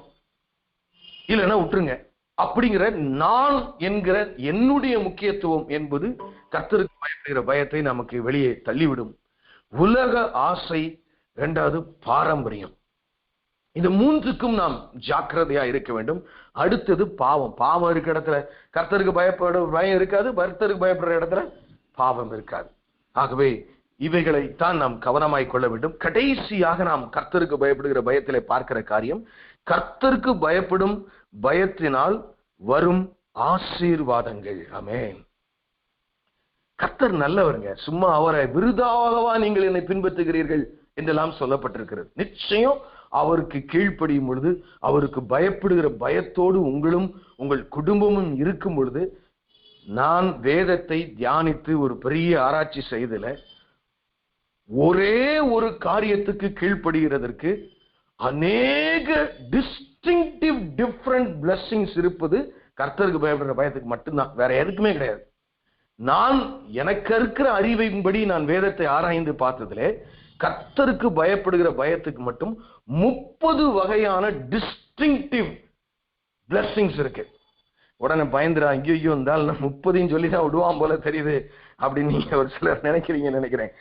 Speaker 1: இல்லைன்னா விட்டுருங்க அப்படிங்கிற நான் என்கிற என்னுடைய முக்கியத்துவம் என்பது கர்த்தருக்கு பயப்படுகிற பயத்தை நமக்கு வெளியே தள்ளிவிடும். உலக ஆசை, 2வது பாரம்பரியம். இந்த 3க்கும் நாம் ஜாக்கிரதையா இருக்க வேண்டும். அடுத்தது பாவம். பாவம் இருக்கிற இடத்துல கர்த்தருக்கு பயப்பட பயம் இருக்காது, கர்த்தருக்கு பயப்படுற இடத்துல பாவம் இருக்காது. ஆகவே இவைகளைத்தான் நாம் கவனமாய் கொள்ள வேண்டும். கடைசியாக நாம் கர்த்தருக்கு பயப்படுகிற பயத்திலே பார்க்கிற காரியம், கர்த்தருக்கு பயப்படும் பயத்தினால் வரும் ஆசீர்வாதங்கள். ஆமென். கர்த்தர் நல்லவருங்க. சும்மா அவரை விருதாகவா நீங்கள் என்னை பின்பற்றுகிறீர்கள் என்றெல்லாம் சொல்லப்பட்டிருக்கிறது. நிச்சயம் அவருக்கு கீழ்ப்படியும் பொழுது, அவருக்கு பயப்படுகிற பயத்தோடு உங்களும் உங்கள் குடும்பமும் இருக்கும் பொழுது, நான் வேதத்தை தியானித்து ஒரு பெரிய ஆராய்ச்சி செய்தல ஒரே ஒரு காரியத்துக்கு கீழ்ப்படுகிறதற்கு அநேக டிஸ்டிங்டிவ் டிஃபரண்ட் பிளெஸிங்ஸ் இருப்பது கர்த்தருக்கு பயப்படுற பயத்துக்கு மட்டும்தான், வேற எதுக்குமே கிடையாது. நான் எனக்கு இருக்கிற அறிவின்படி நான் வேதத்தை ஆராய்ந்து பார்த்ததிலே கர்த்தருக்கு பயப்படுகிற பயத்துக்கு மட்டும் 30 வகையான டிஸ்டிங்டிவ் பிளெஸிங்ஸ் இருக்கு. உடனே பயந்துடா, ஐயோ இருந்தாலும் 30 சொல்லிதான் விடுவான் போல தெரியுது அப்படின்னு நீங்க ஒரு சிலர் நினைக்கிறீங்கன்னு நினைக்கிறேன்.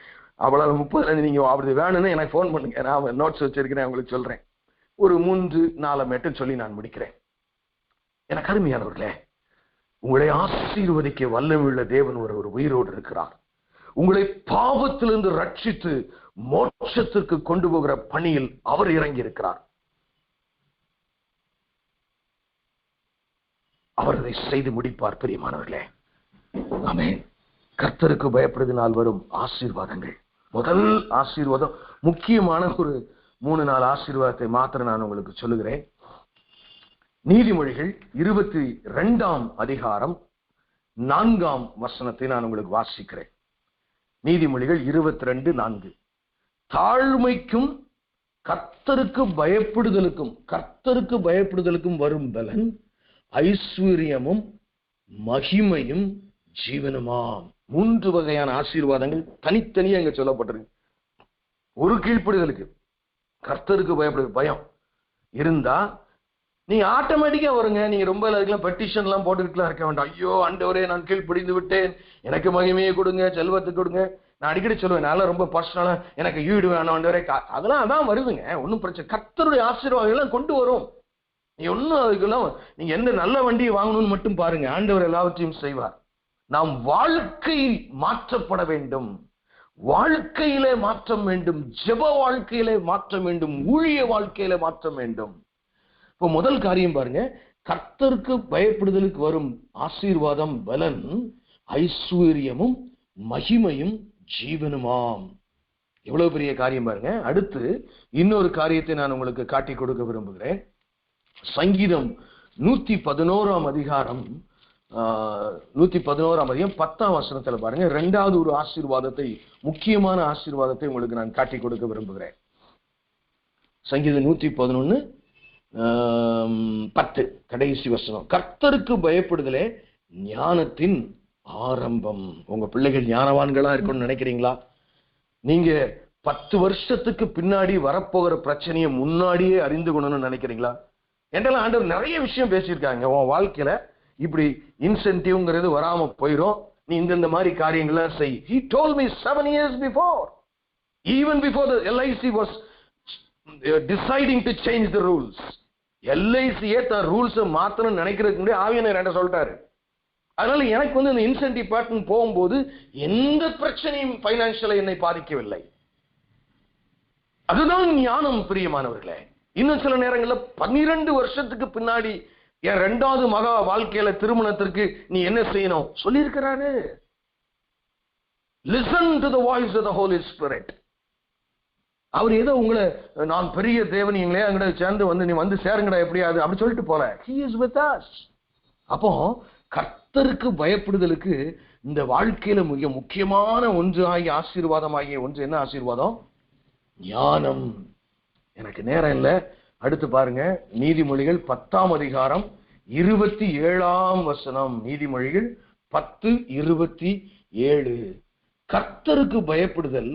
Speaker 1: அவ்வளவு 30 நீங்க அப்படி வேணும்னு எனக்கு போன் பண்ணுங்க, நான் நோட்ஸ் வச்சிருக்கிறேன், உங்களுக்கு சொல்றேன். ஒரு 3-4 மட்டும் சொல்லி நான் முடிக்கிறேன். எனக்கு அருமையானவர்களே, உங்களை ஆசீர்வதிக்க வல்லமையுள்ள தேவன் ஒரு உயிரோடு இருக்கிறார். உங்களை பாவத்திலிருந்து ரட்சித்து மோட்சத்திற்கு கொண்டு போகிற பணியில் அவர் இறங்கி இருக்கிறார். அவர் அதை செய்து முடிப்பார். பிரியமானவர்களே, ஆமென். கர்த்தருக்கு பயப்படுவதனால் வரும் ஆசீர்வாதங்கள். முதல் ஆசீர்வாதம், முக்கியமான ஒரு 3-4 ஆசீர்வாதத்தை மாத்திரம் நான் உங்களுக்கு சொல்லுகிறேன். நீதிமொழிகள் 22ஆம் அதிகாரம் 4ஆம் வசனத்தை நான் உங்களுக்கு வாசிக்கிறேன். நீதிமொழிகள் 22:4. தாழ்மைக்கும் கர்த்தருக்கு பயப்படுதலுக்கும் வரும் பலன் ஐஸ்வர்யமும் மகிமையும் ஜீவனுமாம். 3 வகையான ஆசீர்வாதங்கள் தனித்தனியாக அங்க சொல்லப்பட்டிருக்கு. ஒரு கீழ்ப்படுதலுக்கு, கர்த்தருக்கு பயப்படுற பயம் இருந்தா நீங்க ஆட்டோமேட்டிக்கா வருங்க. நீங்க ரொம்ப அதுக்கெல்லாம் பெட்டிஷன் எல்லாம் போட்டுக்கிட்டுலாம் இருக்க வேண்டாம். ஐயோ ஆண்டவரே, நான் கீழ்ப்படிந்து விட்டேன், எனக்கு மகிமையை கொடுங்க, செல்வத்தை கொடுங்க. நான் அடிக்கடி சொல்லுவேன், நான் ரொம்ப பர்சனலா எனக்கு ஈடு வேணும் ஆண்டவரே, அதெல்லாம் அதான் வருதுங்க, ஒன்றும் பிரச்சனை. கர்த்தருடைய ஆசீர்வாதம் எல்லாம் கொண்டு வரும். நீ ஒன்னும் அதுக்கெல்லாம் நீங்க எந்த நல்ல வண்டியை வாங்கணும்னு மட்டும் பாருங்க, ஆண்டவர் எல்லாவற்றையும் செய்வார். நாம் வாழ்க்கையில் மாற்றப்பட வேண்டும், வாழ்க்கையிலே மாற்றம் வேண்டும், ஜெப வாழ்க்கையிலே மாற்றம் வேண்டும், ஊழிய வாழ்க்கையில மாற்றம் வேண்டும். இப்போ முதல் காரியம் பாருங்க, கர்த்தருக்கு பயப்படுதலுக்கு வரும் ஆசீர்வாதம் பலன் ஐஸ்வர்யமும் மகிமையும் ஜீவனுமாம். எவ்வளவு பெரிய காரியம் பாருங்க. அடுத்து இன்னொரு காரியத்தை நான் உங்களுக்கு காட்டி கொடுக்க விரும்புகிறேன். சங்கீதம் 111ஆம் அதிகாரம் 10ஆம் வசனத்துல பாருங்க, 2வது ஒரு ஆசீர்வாதத்தை, முக்கியமான ஆசீர்வாதத்தை உங்களுக்கு நான் காட்டி கொடுக்க விரும்புகிறேன். சங்கீதம் 111:10 கடைசி வசனம். கர்த்தருக்கு பயப்படுதலே ஞானத்தின் ஆரம்பம். உங்க பிள்ளைகள் ஞானவான்களா இருக்கணும்னு நினைக்கிறீங்களா? நீங்க 10 வருஷத்துக்கு பின்னாடி வரப்போகிற பிரச்சனையை முன்னாடியே அறிந்து கொள்ளணும்னு நினைக்கிறீங்களா? என்றெல்லாம் ஆண்டவர் நிறைய விஷயம் பேசியிருக்காங்க. உன் வாழ்க்கையில இப்படி இன்சென்டிவ்ங்கிறது வராம போயிடும், நீ இந்த மாதிரி காரியங்கள்லாம் செய். He told me 7 years before, even before the LIC was deciding to change the rules. LIC தான் ரூல்ஸ் மாத்தணும்னு நினைக்கிறதுக்கு முன்னாடி ஆவியானவர் என்ன சொல்லிட்டாரு. அதனால எனக்கு இந்த இன்சென்டிவ் பேட்டர்ன் போகும்போது எந்த பிரச்சனையும் பைனான்சியலா என்னை பாதிக்கவில்லை. அதுதான் ஞானம். பிரியமானவர்களே, இன்னும் சில நேரங்களில் 12 வருஷத்துக்கு பின்னாடி என் 2வது மகா வாழ்க்கையில திருமணத்திற்கு நீ என்ன செய்யணும் சொல்லியிருக்கிறாரு. Listen to the voice of the Holy Spirit. அவர் ஏதோ உங்களை நான் பெரிய தேவன், எங்களே அங்கட சேர்ந்து நீ சேருங்கடா எப்படியாது அப்படி சொல்லிட்டு போல. He is with us. அப்போ கர்த்தருக்கு பயப்படுதலுக்கு இந்த வாழ்க்கையில மிக முக்கியமான ஒன்று ஆகிய ஆசீர்வாதமாகிய ஒன்று என்ன ஆசீர்வாதம்? ஞானம். எனக்கு நேரம் இல்லை, அடுத்து பாருங்க. நீதிமொழிகள் 10ஆம் அதிகாரம் 27ஆம் வசனம். நீதிமொழிகள் 10:27. கர்த்தருக்கு பயப்படுதல்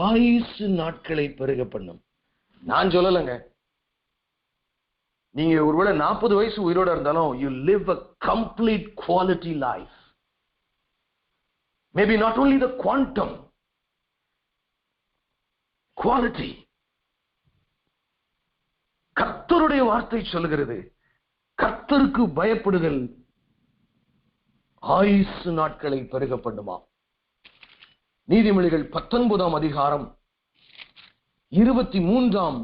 Speaker 1: ஆயுசு நாட்களை பெருக பண்ணும். நான் சொல்லலைங்க, நீங்க ஒருவேளை 40 வயசு உயிரோட இருந்தாலும் you live a complete quality life. Maybe not only the quantum, quality. கர்த்தருடைய வார்த்தை சொல்லுகிறது, கர்த்தருக்கு பயப்படுதல் ஆயுசு நாட்களை பெருக பண்ணுமா. நீதிமொழிகள் 19ஆம் அதிகாரம் 23ஆம்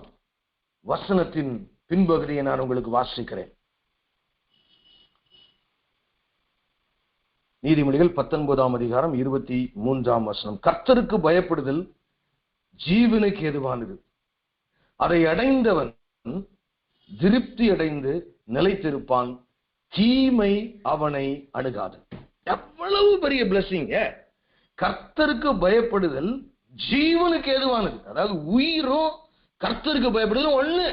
Speaker 1: வசனத்தின் பின்பகுதியை நான் உங்களுக்கு வாசிக்கிறேன். நீதிமொழிகள் 19ஆம் அதிகாரம் 23ஆம் வசனம். கர்த்தருக்கு பயப்படுதல் ஜீவனுக்கு ஏதுவானது, அதை அடைந்தவன் திருப்தி அடைந்து நிலைத்திருப்பான், தீமை அவனை அணுகாது. எவ்வளவு பெரிய பிளஸிங்! கர்த்தருக்கு பயப்படுதல் ஜீவனுக்கு ஏதுவானது. அதாவது உயிரும் கர்த்தருக்கு பயப்படுதல் ஒண்ணு.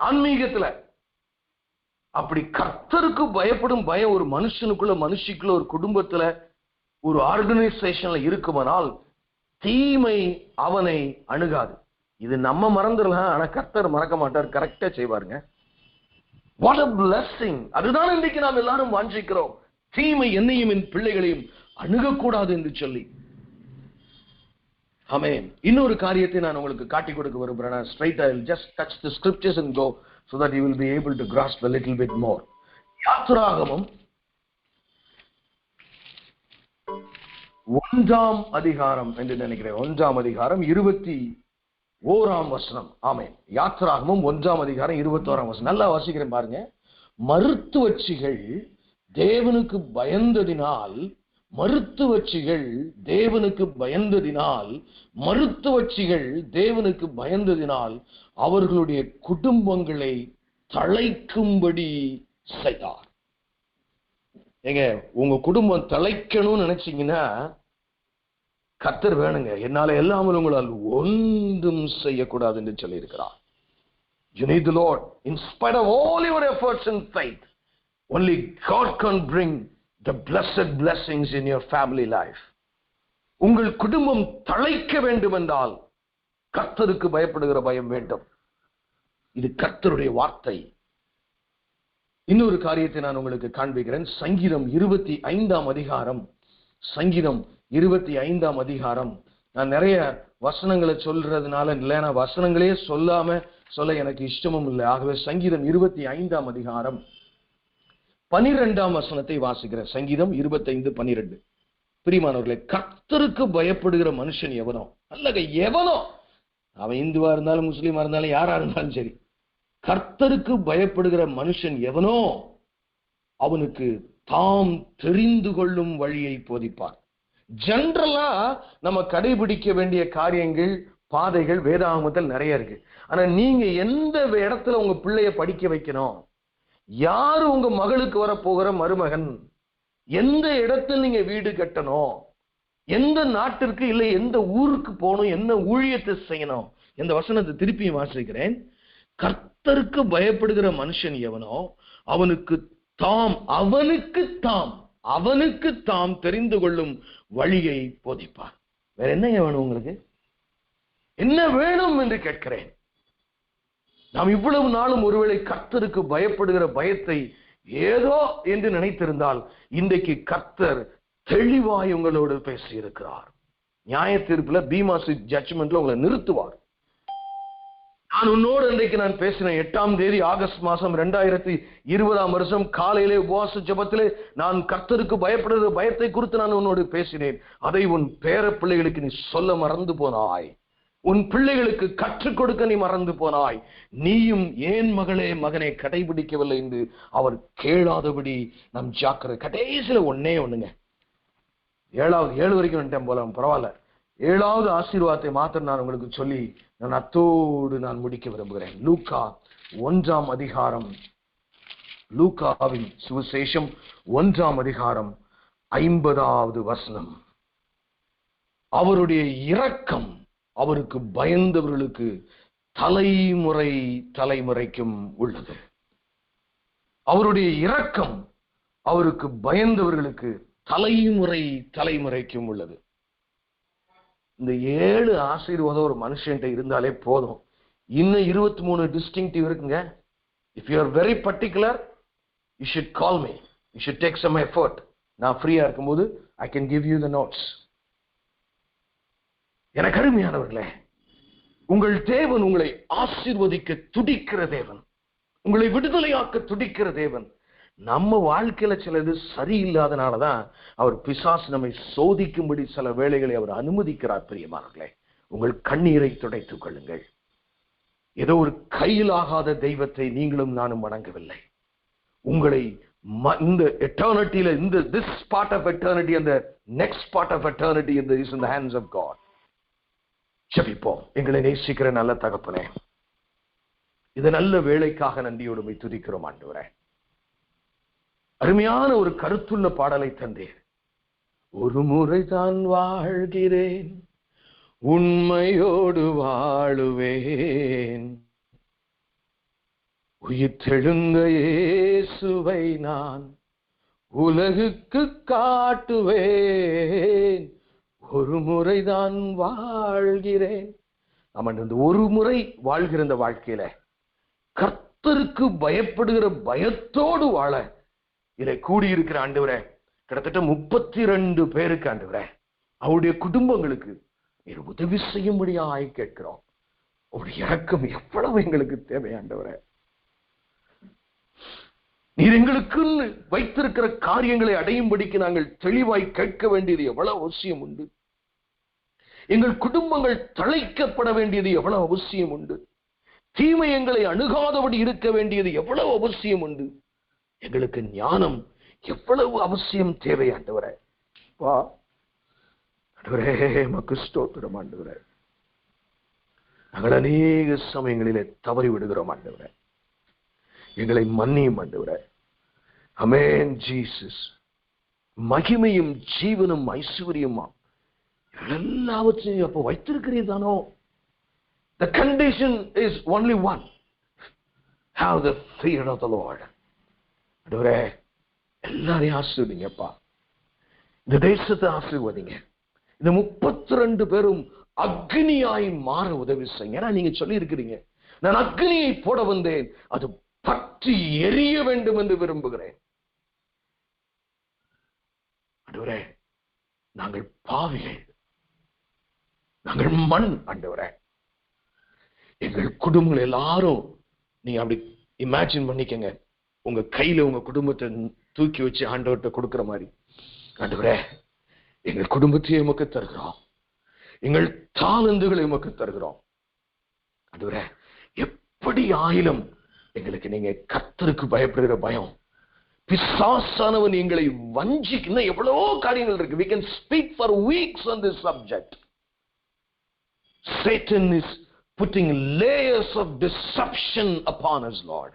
Speaker 1: ஆன்மீகத்துல அப்படி கர்த்தருக்கு பயப்படும் பயம் ஒரு மனுஷனுக்குள்ள, மனுஷிக்குள்ள, ஒரு குடும்பத்துல, ஒரு ஆர்கனைசேஷன்ல இருக்குமானால் தீமை அவனை அணுகாது. இது நம்ம மறந்துடலாம், ஆனா கர்த்தர் மறக்க மாட்டார், கரெக்டா செய்வாருங்க. What a blessing! அதுதான் இன்றைக்கு நாம் எல்லாரும் வாஞ்சிக்கிறோம். தீமை என்னையும் என் பிள்ளைகளையும் அணுகக்கூடாது என்று சொல்லி. ஆமென். இன்னொரு காரியத்தை நான் உங்களுக்கு காட்டி கொடுக்க விரும்புறேன். Straight I will just touch the scriptures and go so that you will be able to grasp a little bit more. யாத்திராகமம் 1ஆம் அதிகாரம் என்று நினைக்கிறேன். 1ஆம் அதிகாரம் 21ஆம் வசனம். ஆமென். யாத்திராகமம் 1ஆம் அதிகாரம் 21ஆம் வசனம். நல்லா வாசிக்கிறேன் பாருங்க. மருத்துவச்சிகள் தேவனுக்கு பயந்ததினால் அவர்களுடைய குடும்பங்களை தழைக்கும்படி செய்தார். ஏங்க, உங்க குடும்பம் தழைக்கணும்னு நினைச்சீங்கன்னா கர்த்தர் வேணுங்க. என்னால எல்லாமே உங்களால் ஒன்றும் செய்யக்கூடாது என்று சொல்லி இருக்கிறார். You need the Lord in spite of all your efforts and faith. Only God can bring the blessed blessings in your family life. உங்கள் குடும்பம் தழைக்க வேண்டும் என்றால் கர்த்தருக்கு பயப்படுகிற பயம் வேண்டும். இது கர்த்தருடைய வார்த்தை. இன்னொரு காரியத்தை நான் உங்களுக்கு காண்பிக்கிறேன். சங்கீதம் 25ஆம் அதிகாரம். சங்கீதம் 25ஆம் அதிகாரம். நான் நிறைய வசனங்களை சொல்றதுனால இல்லைன்னா வசனங்களே சொல்ல எனக்கு இஷ்டமும் இல்லை. ஆகவே சங்கீதம் 25ஆம் அதிகாரம் 12ஆம் வசனத்தை வாசிக்கிறேன். சங்கீதம் 25:12. பிரியமானவர்களே, கர்த்தருக்கு பயப்படுகிற மனுஷன் எவனோ, அல்லங்க எவனோ, அவன் இந்துவா இருந்தாலும் முஸ்லீமா இருந்தாலும் யாரா இருந்தாலும் சரி, கர்த்தருக்கு பயப்படுகிற மனுஷன் எவனோ அவனுக்கு தாம் தெரிந்து கொள்ளும் வழியை போதிப்பார். ஜெனரலா நம்ம கடைபிடிக்க வேண்டிய காரியங்கள், பாதைகள் வேதாகமத்தில் நிறைய இருக்கு. ஆனா நீங்க எந்த இடத்துல உங்க பிள்ளைய படிக்க வைக்கணும், யாரு உங்க மகளுக்கு வர போகிற மருமகன், எந்த இடத்தில் நீங்க வீடு கட்டணும், எந்த நாட்டிற்கு இல்லை எந்த ஊருக்கு போகணும், என்ன ஊழியத்தை செய்யணும், இந்த வசனத்தை திருப்பியும் வாசிக்கிறேன். கர்த்தருக்கு பயப்படுகிற மனுஷன் எவனோ அவனுக்கு தாம் தெரிந்து கொள்ளும் வழியை போதிப்பார். வேற என்ன வேணும் உங்களுக்கு? என்ன வேணும் என்று கேட்கிறேன். நாம் இவ்வளவு நாளும் ஒருவேளை கர்த்தருக்கு பயப்படுகிற பயத்தை ஏதோ என்று நினைத்திருந்தால் இன்றைக்கு கர்த்தர் தெளிவாய் உங்களோடு பேசி இருக்கிறார். நியாய தீர்ப்புல பீமாசி ஜட்ஜ்மெண்ட்ல உங்களை நிறுத்துவார். நான் உன்னோடு இன்றைக்கு நான் பேசினேன். 8ஆம் தேதி ஆகஸ்ட் மாசம் 2020ஆம் வருஷம் காலையிலே உபவாச ஜெபத்திலே நான் கர்த்தருக்கு பயப்படுகிற பயத்தை குறித்து நான் உன்னோடு பேசினேன். அதை உன் பேர பிள்ளைகளுக்கு நீ சொல்ல மறந்து போனாய். உன் பிள்ளைகளுக்கு கற்றுக் கொடுக்க நீ மறந்து போனாய். நீயும் ஏன் மகளே மகனை கடைபிடிக்கவில்லை என்று அவர் கேளாதபடி நம் ஜாக்கிரதை. கடைசியில ஒண்ணுங்க, 7 வரைக்கும் வந்துட்டேன் போல, பரவாயில்ல. 7வது ஆசீர்வாதத்தை மாத்திரம் நான் உங்களுக்கு சொல்லி நான் அத்தோடு நான் முடிக்க விரும்புகிறேன். லூக்கா 1ஆம் அதிகாரம், லூக்காவின் சுவிசேஷம் 1ஆம் அதிகாரம் 50வது வசனம். அவருடைய இரக்கம் அவருக்கு பயந்தவர்களுக்கு தலைமுறைக்கும் உள்ளது. அவருடைய இரக்கம் அவருக்கு பயந்தவர்களுக்கு தலைமுறைக்கும் உள்ளது. இந்த 7 ஆசீர்வாதம் ஒரு மனுஷன்ட்ட இருந்தாலே போதும். இன்னும் 23 டிஸ்டிங்டிவ் இருக்குங்க. If you are very particular, you should call me. You should take some effort. நான் ஃப்ரீயா இருக்கும்போது I can give you the notes. எனக்கு அருமையானவர்களே, உங்கள் தேவன் உங்களை ஆசீர்வதிக்க துடிக்கிற தேவன், உங்களை விடுதலையாக்க துடிக்கிற தேவன். நம்ம வாழ்க்கையில சிலது சரியில்லாதனாலதான் அவர் பிசாசு நம்மை சோதிக்கும்படி சில வேளைகளை அவர் அனுமதிக்கிறார். பிரியமானவர்களே, உங்கள் கண்ணீரை துடைத்துக் கொள்ளுங்கள். ஏதோ ஒரு கையில் ஆகாத தெய்வத்தை நீங்களும் நானும் வணங்கவில்லை. உங்களை இந்த எட்டர்னிட்டியில, இந்த this part of eternity and the next part of eternity is in the hands of God. ஜெபிப்போம். எங்களை நேசிக்கிற நல்ல தகப்பனே, இது நல்ல வேளைக்காக நன்றியோடு உம்மை துதிக்கிறோம் ஆண்டவரே. அருமையான ஒரு கருத்துள்ள பாடலை தந்தேன். ஒரு முறைதான் வாழ்கிறேன், உண்மையோடு வாழுவேன், உயிர் தெழுந்த இயேசுவை நான் உலகுக்கு காட்டுவேன். ஒரு முறைதான் வாழ்கிறேன். நம்ம ஒரு முறை வாழ்கிற இந்த வாழ்க்கையில கர்த்தருக்கு பயப்படுகிற பயத்தோடு வாழ இதை கூடியிருக்கிற ஆண்டவரே, கிட்டத்தட்ட 32 பேருக்கு ஆண்டவரே, அவருடைய குடும்பங்களுக்கு நீர் உதவி செய்யும்படியாய் கேட்கிறோம். அவருடைய இரக்கம் எவ்வளவு எங்களுக்கு தேவை ஆண்டவரே. நீர் எங்களுக்கு வைத்திருக்கிற காரியங்களை அடையும்படிக்கு நாங்கள் தெளிவாய் கேட்க வேண்டியது எவ்வளவு அவசியம் உண்டு. எங்கள் குடும்பங்கள் தழைக்கப்பட வேண்டியது எவ்வளவு அவசியம் உண்டு. தீமை எங்களை அணுகாதபடி இருக்க வேண்டியது எவ்வளவு அவசியம் உண்டு. எங்களுக்கு ஞானம் எவ்வளவு அவசியம் தேவை ஆண்டவரே. வா ஆண்டவரே, மக்கு ஸ்தோத்திரம் ஆண்டவரே. நாங்கள் அநேக சமயங்களிலே தவறி விடுகிறோம் ஆண்டவரே. எங்களை மன்னியும் ஆண்டவரே. ஆமென் ஜீசஸ். மகிமையும் ஜீவனும் ஐஸ்வர்யமா எல்லாவற்றையும் அப்ப வைத்திருக்கிறீதானோ? The condition is only one. Have the fear of the Lord. ஆண்டவரே, எல்லாரையும் ஆசீர்வதிங்கப்பா. இந்த தேசத்தை ஆசீர்வதிங்க. இந்த 32 பேரும் அக்னியாய் மாற உதவி செய்யுங்க. ஏன்னா நீங்க சொல்லி இருக்கிறீங்க, நான் அக்னியை போட வந்தேன், அது பற்றி எரிய வேண்டும் என்று விரும்புகிறேன். ஆண்டவரே, நாங்கள் பாவிகள், நாங்கள் மண் ஆண்டவரே. எங்கள் குடும்பங்கள் எல்லாரும் நீங்க அப்படி இமேஜின் பண்ணிக்கங்க, உங்க கையில உங்க குடும்பத்தை தூக்கி வச்சு ஆண்டவர்கிட்ட கொடுக்கிற மாதிரி. ஆண்டவரே, எங்கள் குடும்பத்தையே உமக்கு தருகிறோம், எங்கள் தாளந்துகளை உமக்கு தருகிறோம். ஆண்டவரே, எப்படி ஆயிலும் எங்களுக்கு நீங்க கர்த்தருக்கு பயப்படுகிற பயம், பிசாசானவன் எங்களை வஞ்சிக்கிற எவ்வளவோ காரியங்கள் இருக்கு. We can speak for weeks on this subject. Satan is putting layers of deception upon us, Lord.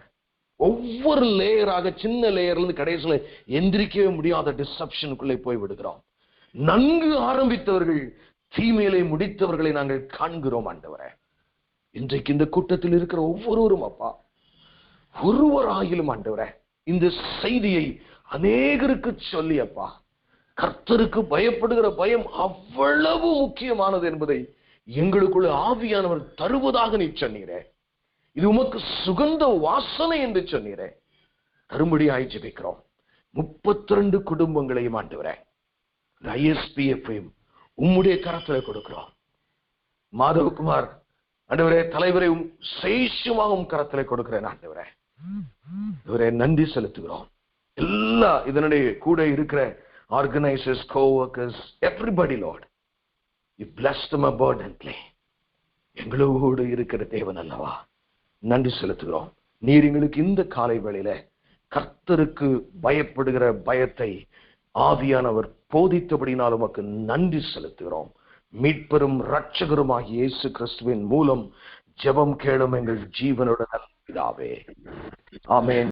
Speaker 1: ஒவ்வொரு லேயராக, சின்ன லேயர்ல இருந்து கடைசியில எந்திரிக்கவே முடியாத டிசப்ஷனுக்குள்ளே போய் விடுகிறோம். நன்கு ஆரம்பித்தவர்கள் தீமையிலே முடித்தவர்களை நாங்கள் காண்கிறோம் ஆண்டவரே. இன்றைக்கு இந்த கூட்டத்தில் இருக்கிற ஒவ்வொருவரும் அப்பா, ஒருவராயிலும் ஆண்டவரே, இந்த செய்தியை அநேகருக்கு சொல்லி அப்பா, கர்த்தருக்கு பயப்படுகிற பயம் அவ்வளவு முக்கியமானது என்பதை எங்களுக்குள்ள ஆவியானவர் தருவதாக நீ சொன்னீரே. இது உமக்கு சுகந்த வாசனை என்று சொன்னீரே. தரும்படியாய் ஜெபிக்கிறோம். 32 குடும்பங்களையும் ஆண்டவரே, ISPFையும் உம்முடைய கரத்துல கொடுக்கிறோம். மாதவகுமார் ஆண்டவரே, தலைவரை சேஷமாகவும் கரத்துல கொடுக்கிறேன் ஆண்டவரே. இவரை நன்றி செலுத்துகிறோம். எல்லா இதனுடைய கூட இருக்கிற organisers, co-workers, everybody Lord, you bless them abundantly. எங்களோடு இருக்கிற தேவன் அல்லவா, நன்றி செலுத்துகிறோம். நீர் எங்களுக்கு இந்த காலை வேளையில கர்த்தருக்கு பயப்படுகிற பயத்தை ஆவியானவர் போதித்தபடினால் உமக்கு நன்றி செலுத்துகிறோம். மீட்பெரும் இரட்சகருமாகிய இயேசு கிறிஸ்துவின் மூலம் ஜெபம் கேளும் எங்கள் ஜீவனுடன் பிதாவே. ஆமென்.